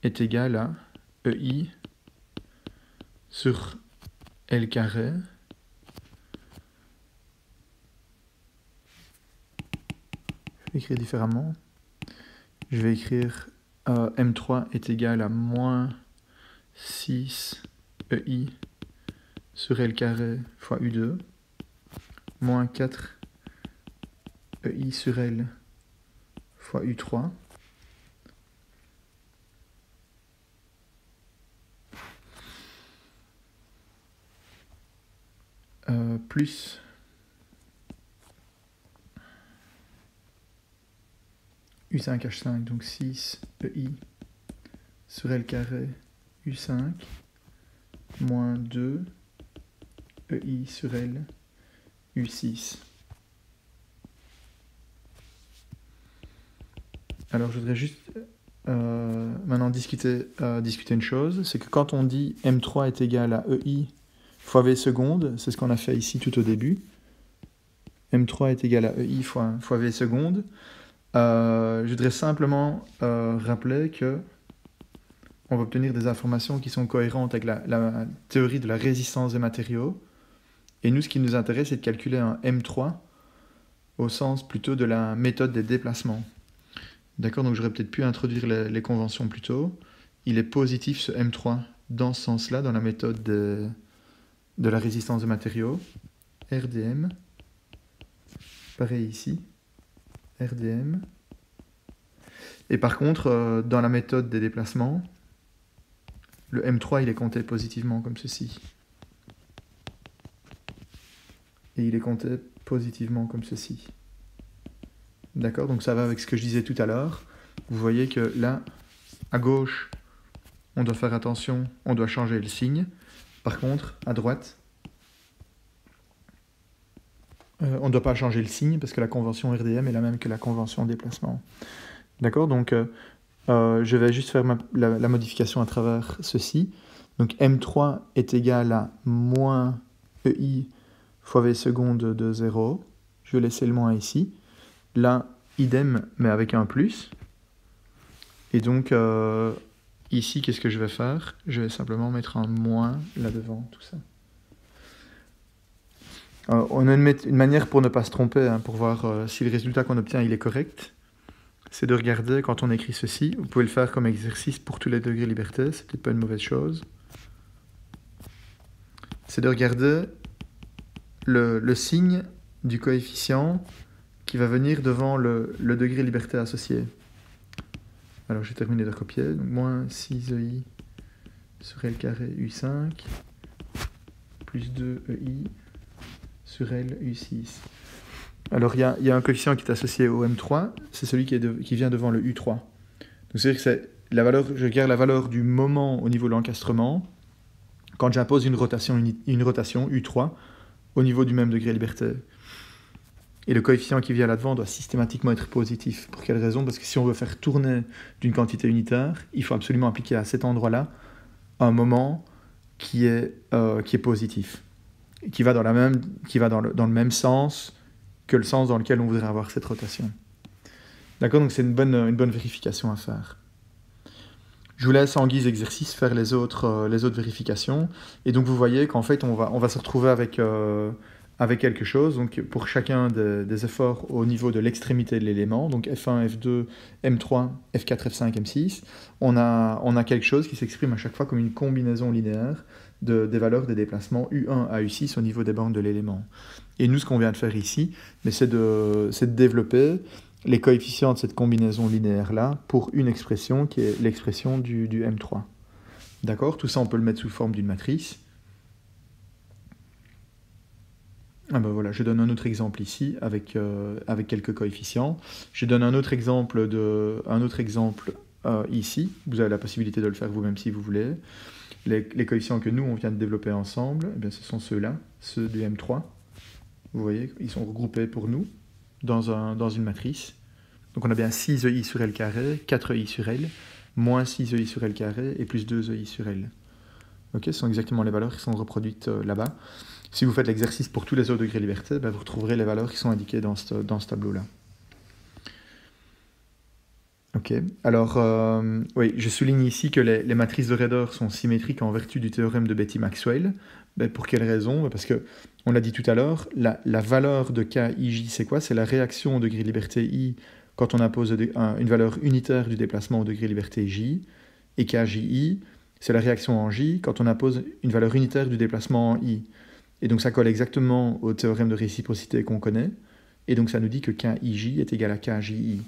est égal à EI sur L carré je vais écrire différemment. Je vais écrire M3 est égal à moins 6 EI sur L carré fois U2 moins 4 EI sur L fois U3 plus U5H5, donc 6 EI sur L carré U5 moins 2 EI sur L U6. Alors je voudrais juste maintenant discuter une chose, c'est que quand on dit M3 est égal à EI fois V secondes, c'est ce qu'on a fait ici tout au début. M3 est égal à EI fois V secondes. Je voudrais simplement rappeler que on va obtenir des informations qui sont cohérentes avec la théorie de la résistance des matériaux. Et nous, ce qui nous intéresse, c'est de calculer un M3 au sens plutôt de la méthode des déplacements. D'accord, donc j'aurais peut-être pu introduire les conventions plus tôt. il est positif ce M3 dans ce sens-là, dans la méthode de la résistance de matériaux. RDM, pareil ici, RDM. Et par contre, dans la méthode des déplacements, le M3 il est compté positivement comme ceci. Et il est compté positivement comme ceci. D'accord? Donc ça va avec ce que je disais tout à l'heure. Vous voyez que là, à gauche, on doit faire attention, on doit changer le signe. Par contre, à droite, on ne doit pas changer le signe parce que la convention RDM est la même que la convention déplacement. D'accord? Donc, je vais juste faire la modification à travers ceci. Donc, M3 est égal à moins EI fois V seconde de 0. Je vais laisser le moins ici. Là, idem, mais avec un plus. Et donc, ici, qu'est-ce que je vais faire? Je vais simplement mettre un moins là-devant, tout ça. On a une manière pour ne pas se tromper, hein, pour voir si le résultat qu'on obtient il est correct. C'est de regarder quand on écrit ceci. Vous pouvez le faire comme exercice pour tous les degrés liberté, c'est peut-être pas une mauvaise chose. C'est de regarder le signe du coefficient qui va venir devant le degré liberté associé. Alors, j'ai terminé de recopier. Donc, moins 6EI sur L carré U5 plus 2EI sur L U6. Alors, il y a un coefficient qui est associé au M3. C'est celui qui vient devant le U3. Donc, c'est-à-dire que c'est la valeur, je garde la valeur du moment au niveau de l'encastrement quand j'impose une rotation U3 au niveau du même degré liberté. Et le coefficient qui vient là-devant doit systématiquement être positif. Pour quelle raison? Parce que si on veut faire tourner d'une quantité unitaire, il faut absolument appliquer à cet endroit-là un moment qui est positif, qui va dans le même sens que le sens dans lequel on voudrait avoir cette rotation. D'accord? Donc c'est une bonne vérification à faire. Je vous laisse en guise d'exercice faire les autres vérifications. Et donc vous voyez qu'en fait on va se retrouver avec quelque chose, donc pour chacun des efforts au niveau de l'extrémité de l'élément, donc F1, F2, M3, F4, F5, M6, on a quelque chose qui s'exprime à chaque fois comme une combinaison linéaire des valeurs des déplacements U1 à U6 au niveau des bornes de l'élément. Et nous, ce qu'on vient de faire ici, c'est de développer les coefficients de cette combinaison linéaire-là pour une expression qui est l'expression du M3. D'accord? Tout ça, on peut le mettre sous forme d'une matrice. Ah ben voilà, je donne un autre exemple ici avec quelques coefficients. Je donne un autre exemple ici. Vous avez la possibilité de le faire vous-même si vous voulez. Les coefficients que nous, on vient de développer ensemble, eh bien, ce sont ceux-là, ceux du M3. Vous voyez, ils sont regroupés pour nous dans une matrice. Donc on a bien 6EI sur L carré, 4EI sur L, moins 6EI sur L carré et plus 2EI sur L. Ok, ce sont exactement les valeurs qui sont reproduites là-bas. Si vous faites l'exercice pour tous les autres degrés de liberté, ben vous retrouverez les valeurs qui sont indiquées dans ce tableau-là. Ok, alors, oui, je souligne ici que les matrices de Raeder sont symétriques en vertu du théorème de Betti-Maxwell. Ben, pour quelle raison? Parce que, on l'a dit tout à l'heure, la valeur de KIJ, c'est quoi? C'est la réaction au degré de liberté I quand on impose une valeur unitaire du déplacement au degré de liberté J, et KJI, c'est la réaction en J quand on impose une valeur unitaire du déplacement en I. Et donc ça colle exactement au théorème de réciprocité qu'on connaît, et donc ça nous dit que KIJ est égal à KJI.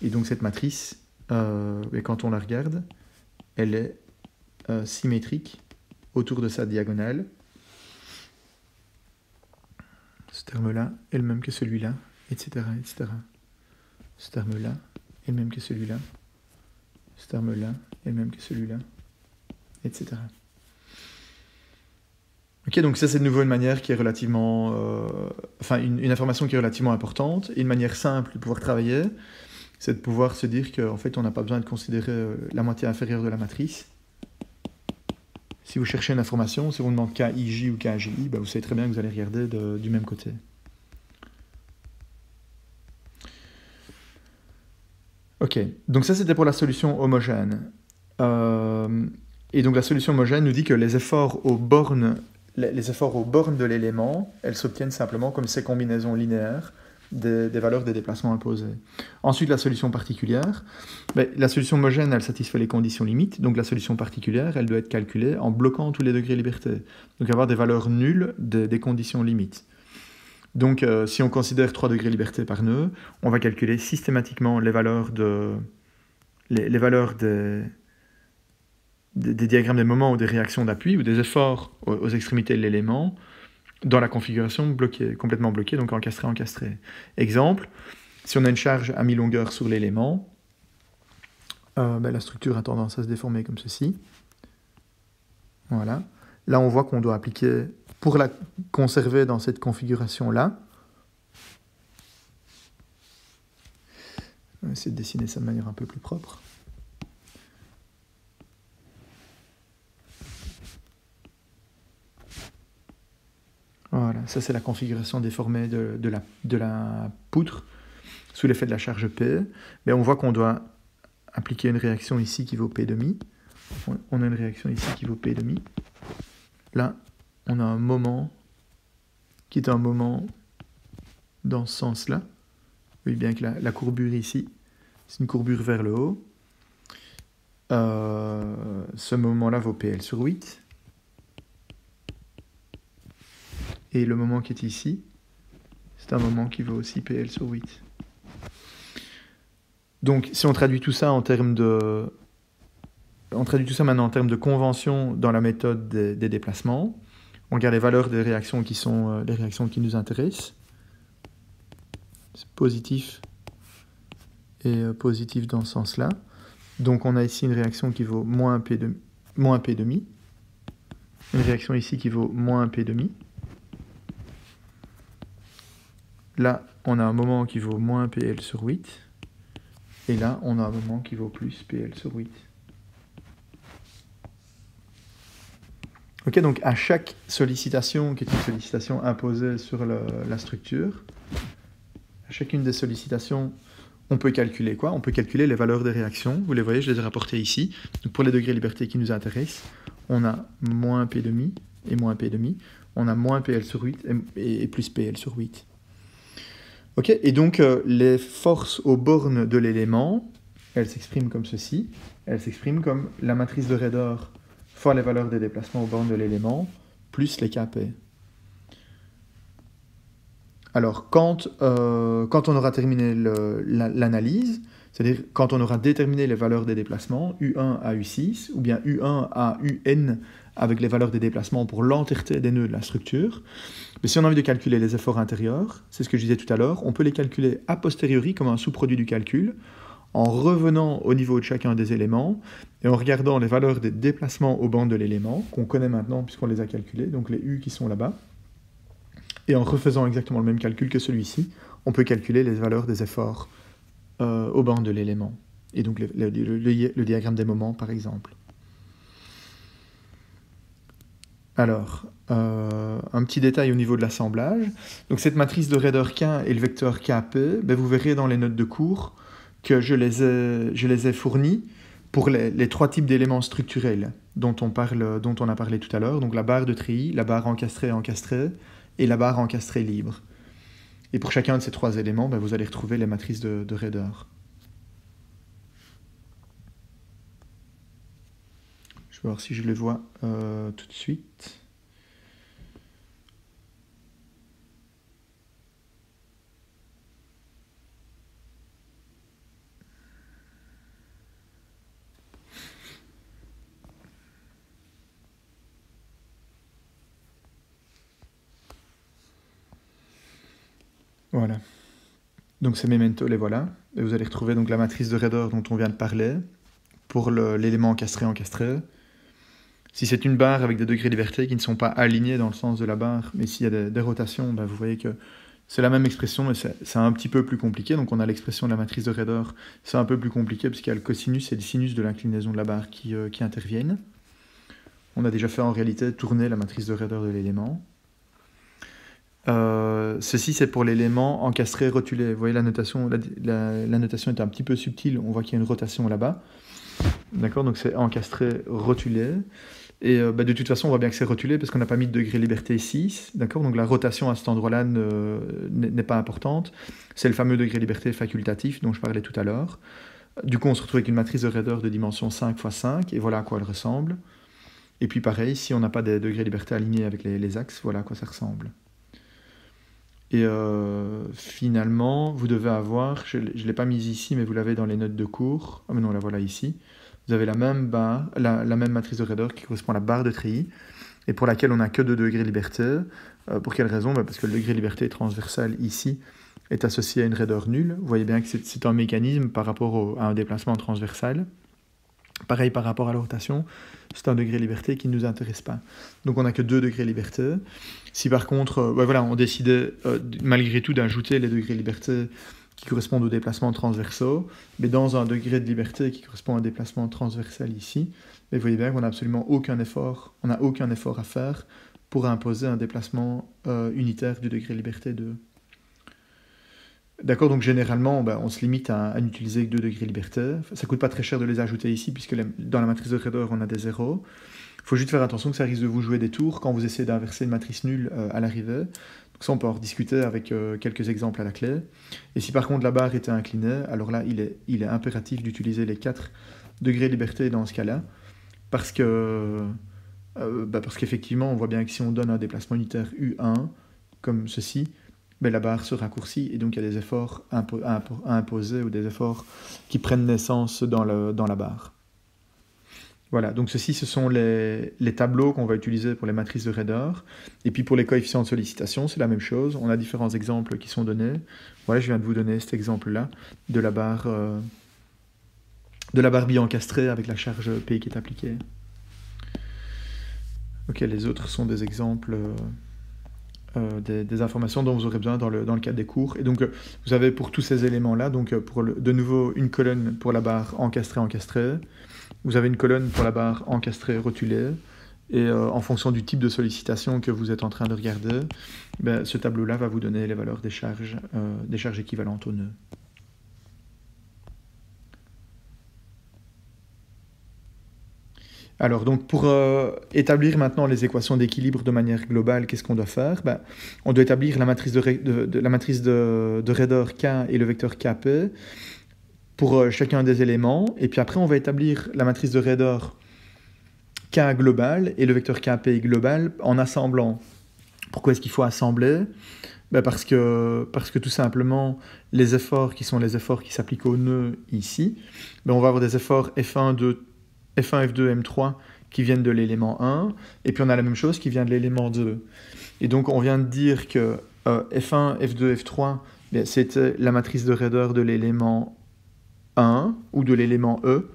Et donc cette matrice, quand on la regarde, elle est symétrique autour de sa diagonale. Ce terme-là est le même que celui-là, etc., etc. Ce terme-là est le même que celui-là. Ce terme-là est le même que celui-là, etc. Ok, donc ça c'est de nouveau une manière qui est relativement... une information qui est relativement importante, et une manière simple de pouvoir travailler, c'est de pouvoir se dire qu'en fait on n'a pas besoin de considérer la moitié inférieure de la matrice. Si vous cherchez une information, si on vous demande KIJ ou KJI, ben vous savez très bien que vous allez regarder du même côté. Ok, donc ça c'était pour la solution homogène. Et donc la solution homogène nous dit que les efforts aux bornes de l'élément, elles s'obtiennent simplement comme ces combinaisons linéaires des valeurs des déplacements imposés. Ensuite, la solution particulière. La solution homogène, elle satisfait les conditions limites, donc la solution particulière, elle doit être calculée en bloquant tous les degrés de liberté. Donc avoir des valeurs nulles des conditions limites. Donc si on considère 3 degrés de liberté par nœud, on va calculer systématiquement les valeurs des diagrammes des moments ou des réactions d'appui ou des efforts aux extrémités de l'élément dans la configuration complètement bloquée, donc encastré. Exemple, si on a une charge à mi-longueur sur l'élément, la structure a tendance à se déformer comme ceci. Voilà. Là, on voit qu'on doit appliquer, pour la conserver dans cette configuration-là, on va essayer de dessiner ça de manière un peu plus propre. Voilà, ça c'est la configuration déformée de la poutre sous l'effet de la charge P. Mais on voit qu'on doit appliquer une réaction ici qui vaut P'. On a une réaction ici qui vaut P'. Là, on a un moment qui est un moment dans ce sens-là. Vous voyez bien que la courbure ici, c'est une courbure vers le haut. Ce moment-là vaut PL sur 8. Et le moment qui est ici, c'est un moment qui vaut aussi PL sur 8. Donc, si on traduit tout ça en termes de... On traduit tout ça maintenant en termes de convention dans la méthode des déplacements. On regarde les valeurs des réactions qui sont les réactions qui nous intéressent. C'est positif et positif dans ce sens-là. Donc, on a ici une réaction qui vaut moins P'. Une réaction ici qui vaut moins P'. Là, on a un moment qui vaut moins PL sur 8. Et là, on a un moment qui vaut plus PL sur 8. Ok, donc à chaque sollicitation, qui est une sollicitation imposée sur la structure, à chacune des sollicitations, on peut calculer quoi? On peut calculer les valeurs des réactions. Vous les voyez, je les ai rapportées ici. Donc pour les degrés de liberté qui nous intéressent, on a moins P' et moins P'. On a moins PL sur 8 et plus PL sur 8. Ok, et donc les forces aux bornes de l'élément, elles s'expriment comme ceci. Elles s'expriment comme la matrice de Raeder fois les valeurs des déplacements aux bornes de l'élément, plus les Kp. Alors, quand on aura terminé l'analyse, c'est-à-dire quand on aura déterminé les valeurs des déplacements, U1 à U6, ou bien U1 à UN, avec les valeurs des déplacements pour l'entièreté des nœuds de la structure, mais si on a envie de calculer les efforts intérieurs, c'est ce que je disais tout à l'heure, on peut les calculer a posteriori comme un sous-produit du calcul, en revenant au niveau de chacun des éléments, et en regardant les valeurs des déplacements aux bandes de l'élément, qu'on connaît maintenant puisqu'on les a calculés, donc les U qui sont là-bas, et en refaisant exactement le même calcul que celui-ci, on peut calculer les valeurs des efforts aux bandes de l'élément, et donc le diagramme des moments par exemple. Alors, un petit détail au niveau de l'assemblage. Donc cette matrice de Raeder K et le vecteur Kp, vous verrez dans les notes de cours que je les ai fournis pour les 3 types d'éléments structurels dont on a parlé tout à l'heure. Donc la barre de treillis, la barre encastrée et la barre encastrée libre. Et pour chacun de ces 3 éléments, vous allez retrouver les matrices de Raeder. Je vais voir si je les vois tout de suite. Voilà. Donc ces memento, les voilà. Et vous allez retrouver donc la matrice de Raeder dont on vient de parler pour l'élément encastré. Si c'est une barre avec des degrés de liberté qui ne sont pas alignés dans le sens de la barre, mais s'il y a des rotations, vous voyez que c'est la même expression, mais c'est un petit peu plus compliqué. Donc on a l'expression de la matrice de Raeder, c'est un peu plus compliqué parce qu'il y a le cosinus et le sinus de l'inclinaison de la barre qui interviennent. On a déjà fait en réalité tourner la matrice de Raeder de l'élément. Ceci c'est pour l'élément encastré rotulé. Vous voyez la notation, la notation est un petit peu subtile, on voit qu'il y a une rotation là-bas. D'accord, donc c'est encastré rotulé. Et de toute façon, on voit bien que c'est rotulé parce qu'on n'a pas mis de degré liberté ici, d'accord? Donc la rotation à cet endroit-là n'est pas importante. C'est le fameux degré liberté facultatif dont je parlais tout à l'heure. Du coup, on se retrouve avec une matrice de raideur de dimension 5 x 5, et voilà à quoi elle ressemble. Et puis pareil, si on n'a pas des degrés liberté alignés avec les axes, voilà à quoi ça ressemble. Et finalement, vous devez avoir, je ne l'ai pas mis ici, mais vous l'avez dans les notes de cours. Ah mais non, la voilà ici. Vous avez la même barre, la même matrice de raideur qui correspond à la barre de treillis, et pour laquelle on n'a que 2 degrés liberté. Pour quelle raison? Parce que le degré liberté transversal ici est associé à une raideur nulle. Vous voyez bien que c'est un mécanisme par rapport à un déplacement transversal. Pareil par rapport à la rotation, c'est un degré liberté qui ne nous intéresse pas. Donc on n'a que 2 degrés liberté. Si par contre, voilà, on décidait malgré tout d'ajouter les degrés liberté qui correspondent aux déplacements transversaux, mais dans un degré de liberté qui correspond à un déplacement transversal ici, mais vous voyez bien qu'on n'a absolument aucun effort, on n'a aucun effort à faire pour imposer un déplacement unitaire du degré liberté 2. D'accord, donc généralement, on se limite à n'utiliser que 2 degrés liberté. Ça coûte pas très cher de les ajouter ici, puisque dans la matrice de raideur, on a des zéros. Il faut juste faire attention que ça risque de vous jouer des tours quand vous essayez d'inverser une matrice nulle à l'arrivée. Donc ça, on peut en rediscuter avec quelques exemples à la clé. Et si par contre la barre était inclinée, alors là, il est impératif d'utiliser les 4 degrés de liberté dans ce cas-là, parce qu'effectivement, on voit bien que si on donne un déplacement unitaire U1, comme ceci, la barre se raccourcit, et donc il y a des efforts à imposer, ou des efforts qui prennent naissance dans la barre. Voilà, donc ceci, ce sont les tableaux qu'on va utiliser pour les matrices de raideur. Et puis pour les coefficients de sollicitation, c'est la même chose. On a différents exemples qui sont donnés. Voilà, je viens de vous donner cet exemple-là de la barre bi-encastrée avec la charge P qui est appliquée. Ok, les autres sont des exemples... des informations dont vous aurez besoin dans le cadre des cours. Et donc, vous avez pour tous ces éléments-là, donc de nouveau une colonne pour la barre encastrée. Vous avez une colonne pour la barre encastrée rotulée. Et en fonction du type de sollicitation que vous êtes en train de regarder, ce tableau-là va vous donner les valeurs des charges équivalentes au nœud. Alors, donc, pour établir maintenant les équations d'équilibre de manière globale, qu'est-ce qu'on doit faire? On doit établir la matrice de raideur K et le vecteur Kp pour chacun des éléments. Et puis après, on va établir la matrice de raideur K globale et le vecteur Kp global en assemblant. Pourquoi est-ce qu'il faut assembler? Parce que tout simplement, les efforts qui sont les efforts qui s'appliquent au nœud ici, on va avoir des efforts F1, F2, M3 qui viennent de l'élément 1, et puis on a la même chose qui vient de l'élément 2. Et donc on vient de dire que F1, F2, F3, c'était la matrice de raideur de l'élément 1, ou de l'élément E,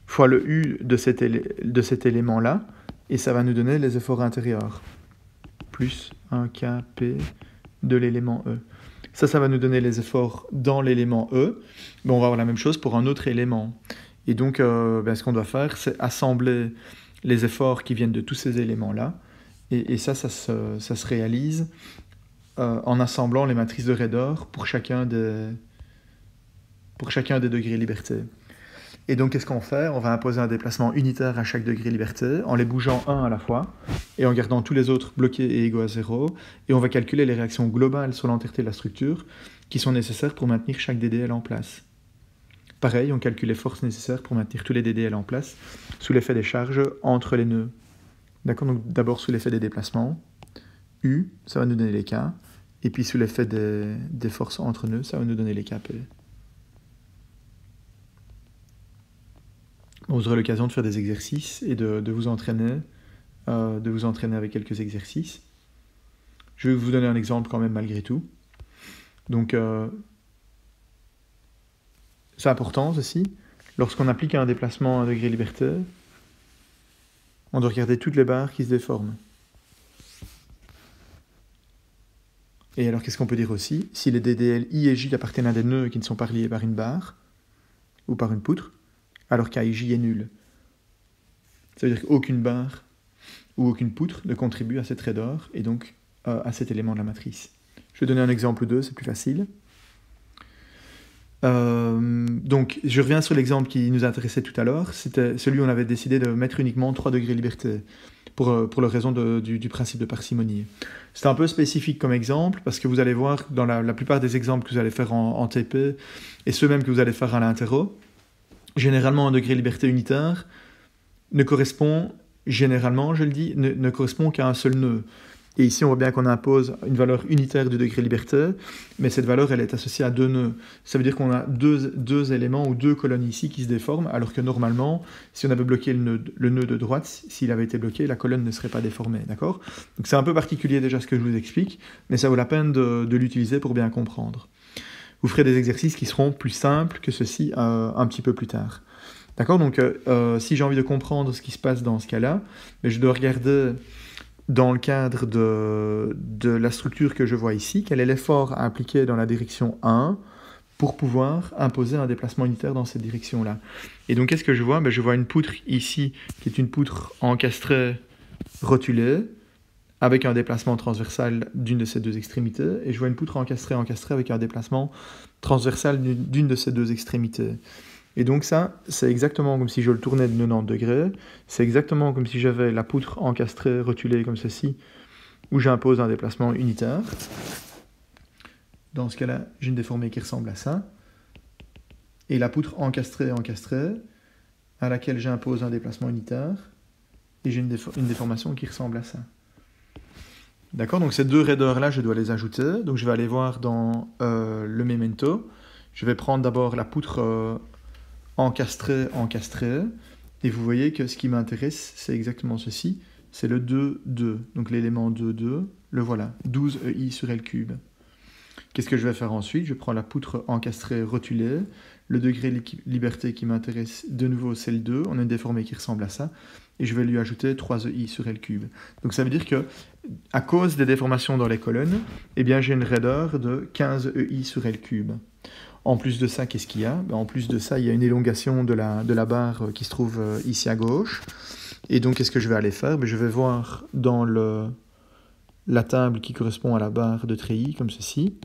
fois le U de cet élément-là, et ça va nous donner les efforts intérieurs, plus 1 Kp de l'élément E. Ça va nous donner les efforts dans l'élément E. On va avoir la même chose pour un autre élément. Et donc, ce qu'on doit faire, c'est assembler les efforts qui viennent de tous ces éléments-là. Et ça se réalise en assemblant les matrices de raideur pour chacun des degrés liberté. Et donc, qu'est-ce qu'on fait? On va imposer un déplacement unitaire à chaque degré liberté, en les bougeant un à la fois, et en gardant tous les autres bloqués et égaux à 0. Et on va calculer les réactions globales sur l'entièreté de la structure qui sont nécessaires pour maintenir chaque DDL en place. Pareil, on calcule les forces nécessaires pour maintenir tous les DDL en place sous l'effet des charges entre les nœuds. D'accord, donc d'abord sous l'effet des déplacements, U, ça va nous donner les K, et puis sous l'effet des forces entre nœuds, ça va nous donner les Kp. Vous aurez l'occasion de faire des exercices et de vous entraîner avec quelques exercices. Je vais vous donner un exemple quand même malgré tout. Donc, c'est important ceci. Lorsqu'on applique un déplacement à un degré liberté, on doit regarder toutes les barres qui se déforment. Et alors, qu'est-ce qu'on peut dire aussi? Si les DDL I et J appartiennent à des nœuds qui ne sont pas reliés par une barre ou par une poutre, alors K et J est nul. Ça veut dire qu'aucune barre ou aucune poutre ne contribue à cette raideur et donc à cet élément de la matrice. Je vais donner un exemple 2, c'est plus facile. Donc, je reviens sur l'exemple qui nous intéressait tout à l'heure. C'était celui où on avait décidé de mettre uniquement 3 degrés liberté pour la raison du principe de parcimonie. C'est un peu spécifique comme exemple parce que vous allez voir dans la plupart des exemples que vous allez faire en TP et ceux même que vous allez faire à l'interro, généralement un degré liberté unitaire ne correspond, généralement je le dis, ne correspond qu'à un seul nœud. Et ici, on voit bien qu'on impose une valeur unitaire du degré liberté, mais cette valeur, elle est associée à 2 nœuds. Ça veut dire qu'on a deux éléments ou 2 colonnes ici qui se déforment, alors que normalement, si on avait bloqué le nœud de droite, s'il avait été bloqué, la colonne ne serait pas déformée, d'accord? Donc c'est un peu particulier déjà ce que je vous explique, mais ça vaut la peine de l'utiliser pour bien comprendre. Vous ferez des exercices qui seront plus simples que ceci un petit peu plus tard. D'accord? Donc si j'ai envie de comprendre ce qui se passe dans ce cas-là, je dois regarder dans le cadre de la structure que je vois ici, quel est l'effort à appliquer dans la direction 1 pour pouvoir imposer un déplacement unitaire dans cette direction-là. Et donc, qu'est-ce que je vois? Je vois une poutre ici, qui est une poutre encastrée, rotulée, avec un déplacement transversal d'une de ces 2 extrémités, et je vois une poutre encastrée avec un déplacement transversal d'une de ces 2 extrémités. Et donc ça, c'est exactement comme si je le tournais de 90 degrés, c'est exactement comme si j'avais la poutre encastrée, rotulée comme ceci, où j'impose un déplacement unitaire. Dans ce cas-là, j'ai une déformée qui ressemble à ça. Et la poutre encastrée, à laquelle j'impose un déplacement unitaire, et j'ai une déformation qui ressemble à ça. D'accord? Donc ces 2 raideurs-là, je dois les ajouter. Donc je vais aller voir dans le memento. Je vais prendre d'abord la poutre encastré, et vous voyez que ce qui m'intéresse, c'est exactement ceci, c'est le 2, 2, donc l'élément 2, 2, le voilà, 12 EI sur L cube. Qu'est-ce que je vais faire ensuite? Je prends la poutre encastrée rotulée, le degré de liberté qui m'intéresse, de nouveau c'est le 2, on a une déformée qui ressemble à ça, et je vais lui ajouter 3 EI sur L cube. Donc ça veut dire que, à cause des déformations dans les colonnes, eh bien j'ai une raideur de 15 EI sur L cube. En plus de ça, qu'est-ce qu'il y a? En plus de ça, il y a une élongation de la barre qui se trouve ici à gauche. Et donc, qu'est-ce que je vais aller faire? Je vais voir dans la table qui correspond à la barre de treillis, comme ceci.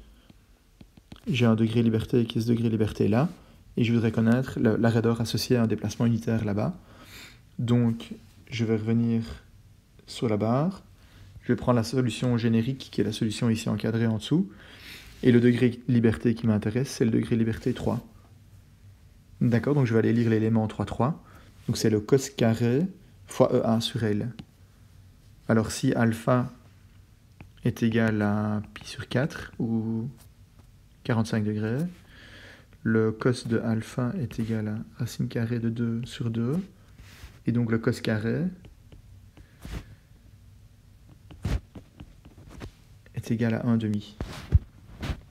J'ai un degré liberté qui est ce degré liberté là. Et je voudrais connaître la raideur associée à un déplacement unitaire là-bas. Donc, je vais revenir sur la barre. Je vais prendre la solution générique, qui est la solution ici encadrée en dessous. Et le degré liberté qui m'intéresse, c'est le degré liberté 3. D'accord, donc je vais aller lire l'élément 3, 3. Donc c'est le cos carré fois E1 sur L. Alors si alpha est égal à pi sur 4, ou 45 degrés, le cos de alpha est égal à racine carrée de 2 sur 2, et donc le cos carré est égal à 1 demi.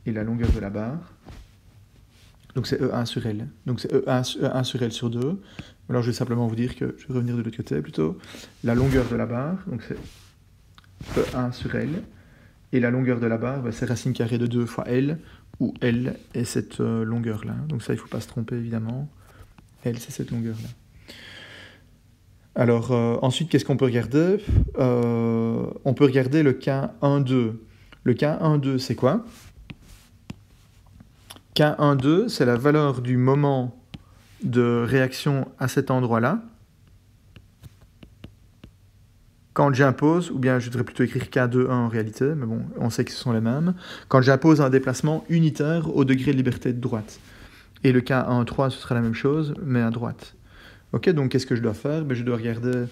Et la longueur de la barre, donc c'est E1 sur L. Donc c'est E1 sur L sur 2. Alors je vais simplement vous dire que, je vais revenir de l'autre côté plutôt, la longueur de la barre, donc c'est E1 sur L, et la longueur de la barre, c'est racine carrée de 2 fois L, où L est cette longueur-là. Donc ça, il ne faut pas se tromper évidemment. L, c'est cette longueur-là. Alors ensuite, qu'est-ce qu'on peut regarder? On peut regarder le cas 1,2. Le cas 1,2, c'est quoi? K12, c'est la valeur du moment de réaction à cet endroit-là. Quand j'impose, ou bien je devrais plutôt écrire K21 en réalité, mais bon, on sait que ce sont les mêmes. Quand j'impose un déplacement unitaire au degré de liberté de droite. Et le K13, ce sera la même chose, mais à droite. Ok, donc qu'est-ce que je dois faire? Je dois regarder,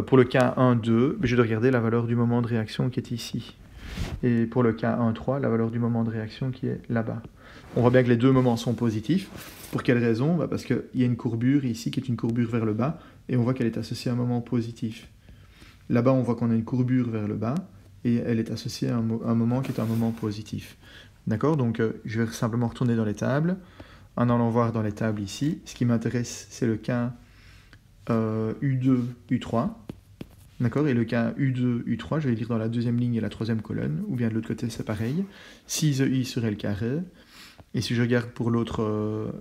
pour le K12, je dois regarder la valeur du moment de réaction qui est ici. Et pour le K13, la valeur du moment de réaction qui est là-bas. On voit bien que les 2 moments sont positifs. Pour quelle raison? Parce qu'il y a une courbure ici qui est une courbure vers le bas, et on voit qu'elle est associée à un moment positif. Là-bas, on voit qu'on a une courbure vers le bas, et elle est associée à un moment qui est un moment positif. D'accord? Donc, je vais simplement retourner dans les tables, en allant voir dans les tables ici. Ce qui m'intéresse, c'est le cas U2, U3. D'accord? Et le cas U2, U3, je vais lire dans la 2e ligne et la 3e colonne, ou bien de l'autre côté, c'est pareil. 6 EI sur L carré. Et si je regarde pour l'autre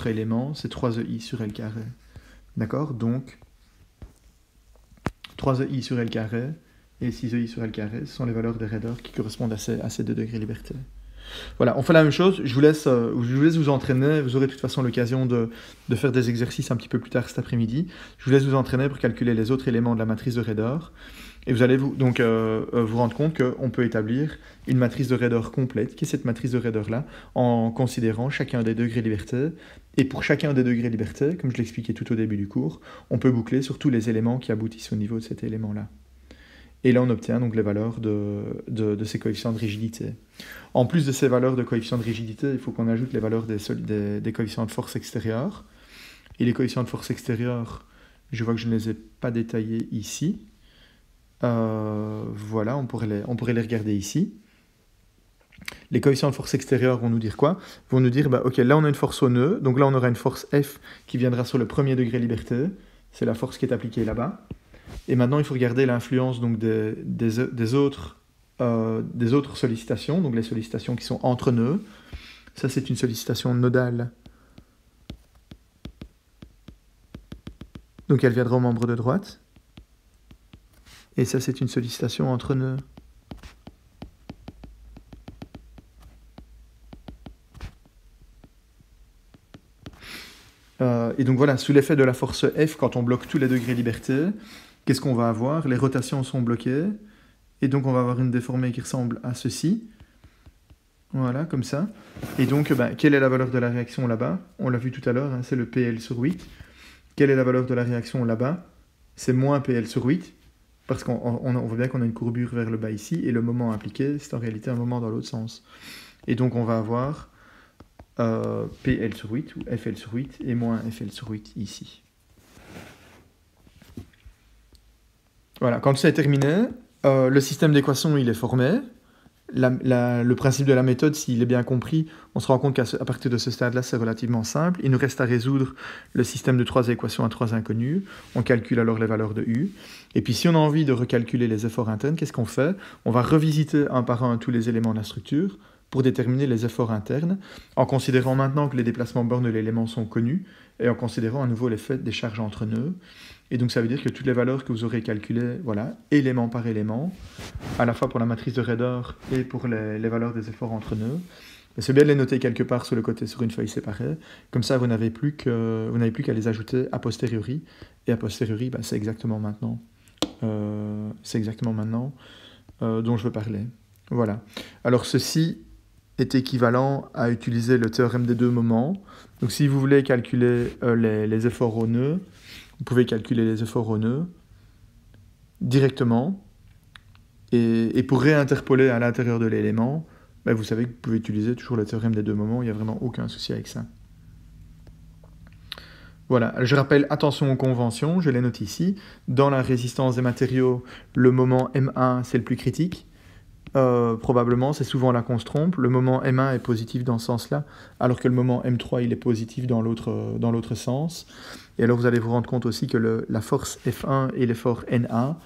élément, c'est 3 EI sur L carré. D'accord? Donc, 3 EI sur L carré et 6 EI sur L carré, ce sont les valeurs des raideurs qui correspondent à ces 2 degrés liberté. Voilà, on fait la même chose. Je vous laisse vous entraîner. Vous aurez de toute façon l'occasion de faire des exercices un petit peu plus tard cet après-midi. Je vous laisse vous entraîner pour calculer les autres éléments de la matrice de Redor. Et vous allez donc vous rendre compte qu'on peut établir une matrice de Redor complète, qui est cette matrice de Redor-là, en considérant chacun des degrés de liberté. Et pour chacun des degrés de liberté, comme je l'expliquais tout au début du cours, on peut boucler sur tous les éléments qui aboutissent au niveau de cet élément-là. Et là, on obtient donc les valeurs de ces coefficients de rigidité. En plus de ces valeurs de coefficients de rigidité, il faut qu'on ajoute les valeurs des coefficients de force extérieure. Et les coefficients de force extérieure, je vois que je ne les ai pas détaillés ici. Voilà, on pourrait les regarder ici. Les coefficients de force extérieure vont nous dire quoi? Vont nous dire, ok, là on a une force au nœud, donc là on aura une force F qui viendra sur le premier degré liberté. C'est la force qui est appliquée là-bas. Et maintenant, il faut regarder l'influence donc des autres sollicitations, donc les sollicitations qui sont entre nœuds. Ça, c'est une sollicitation nodale. Donc, elle viendra au membre de droite. Et ça, c'est une sollicitation entre nœuds. Et donc voilà, sous l'effet de la force F, quand on bloque tous les degrés liberté, qu'est-ce qu'on va avoir? Les rotations sont bloquées, et donc on va avoir une déformée qui ressemble à ceci. Voilà, comme ça. Et donc, quelle est la valeur de la réaction là-bas? On l'a vu tout à l'heure, hein, c'est le PL sur 8. Quelle est la valeur de la réaction là-bas? C'est moins PL sur 8, parce qu'on voit bien qu'on a une courbure vers le bas ici, et le moment impliqué, c'est en réalité un moment dans l'autre sens. Et donc on va avoir PL sur 8, ou FL sur 8, et moins FL sur 8 ici. Voilà, quand ça est terminé, le système d'équations il est formé. Le principe de la méthode, s'il est bien compris, on se rend compte qu'à partir de ce stade-là, c'est relativement simple. Il nous reste à résoudre le système de 3 équations à 3 inconnues. On calcule alors les valeurs de U. Et puis si on a envie de recalculer les efforts internes, qu'est-ce qu'on fait? On va revisiter un par un tous les éléments de la structure pour déterminer les efforts internes, en considérant maintenant que les déplacements bornes de l'élément sont connus, et en considérant à nouveau l'effet des charges entre nœuds. Et donc ça veut dire que toutes les valeurs que vous aurez calculées, voilà, élément par élément, à la fois pour la matrice de Redor et pour les valeurs des efforts entre nœuds, c'est bien de les noter quelque part sur le côté sur une feuille séparée, comme ça vous n'avez plus qu'à les ajouter a posteriori, et a posteriori, c'est exactement maintenant, dont je veux parler. Voilà. Alors ceci est équivalent à utiliser le théorème des deux moments. Donc si vous voulez calculer les efforts au nœud, vous pouvez calculer les efforts au nœud directement, et pour réinterpoler à l'intérieur de l'élément, vous savez que vous pouvez utiliser toujours le théorème des deux moments, il n'y a vraiment aucun souci avec ça. Voilà, je rappelle, attention aux conventions, je les note ici. Dans la résistance des matériaux, le moment M1, c'est le plus critique. Probablement, c'est souvent là qu'on se trompe. Le moment M1 est positif dans ce sens-là, alors que le moment M3 il est positif dans l'autre sens. Et alors vous allez vous rendre compte aussi que la force F1 et l'effort NA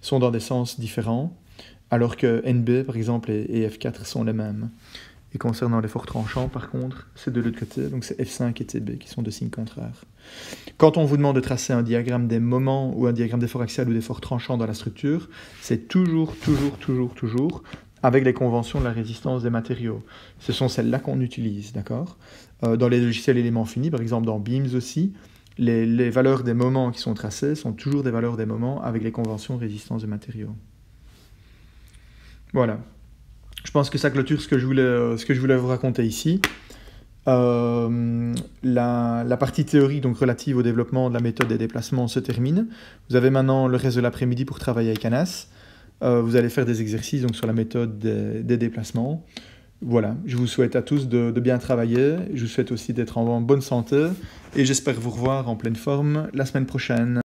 sont dans des sens différents, alors que NB par exemple et F4 sont les mêmes. Et concernant l'effort tranchant, par contre, c'est de l'autre côté, donc c'est F5 et TB qui sont de signes contraires. Quand on vous demande de tracer un diagramme des moments ou un diagramme d'effort axial ou d'effort tranchant dans la structure, c'est toujours avec les conventions de la résistance des matériaux. Ce sont celles-là qu'on utilise, d'accord? Dans les logiciels éléments finis, par exemple dans Beams aussi, les valeurs des moments qui sont tracées sont toujours des valeurs des moments avec les conventions de résistance des matériaux. Voilà. Je pense que ça clôture ce que je voulais vous raconter ici. La partie théorie donc relative au développement de la méthode des déplacements se termine. Vous avez maintenant le reste de l'après-midi pour travailler avec ANAS. Vous allez faire des exercices donc, sur la méthode des déplacements. Voilà, je vous souhaite à tous de bien travailler. Je vous souhaite aussi d'être en bonne santé. Et j'espère vous revoir en pleine forme la semaine prochaine.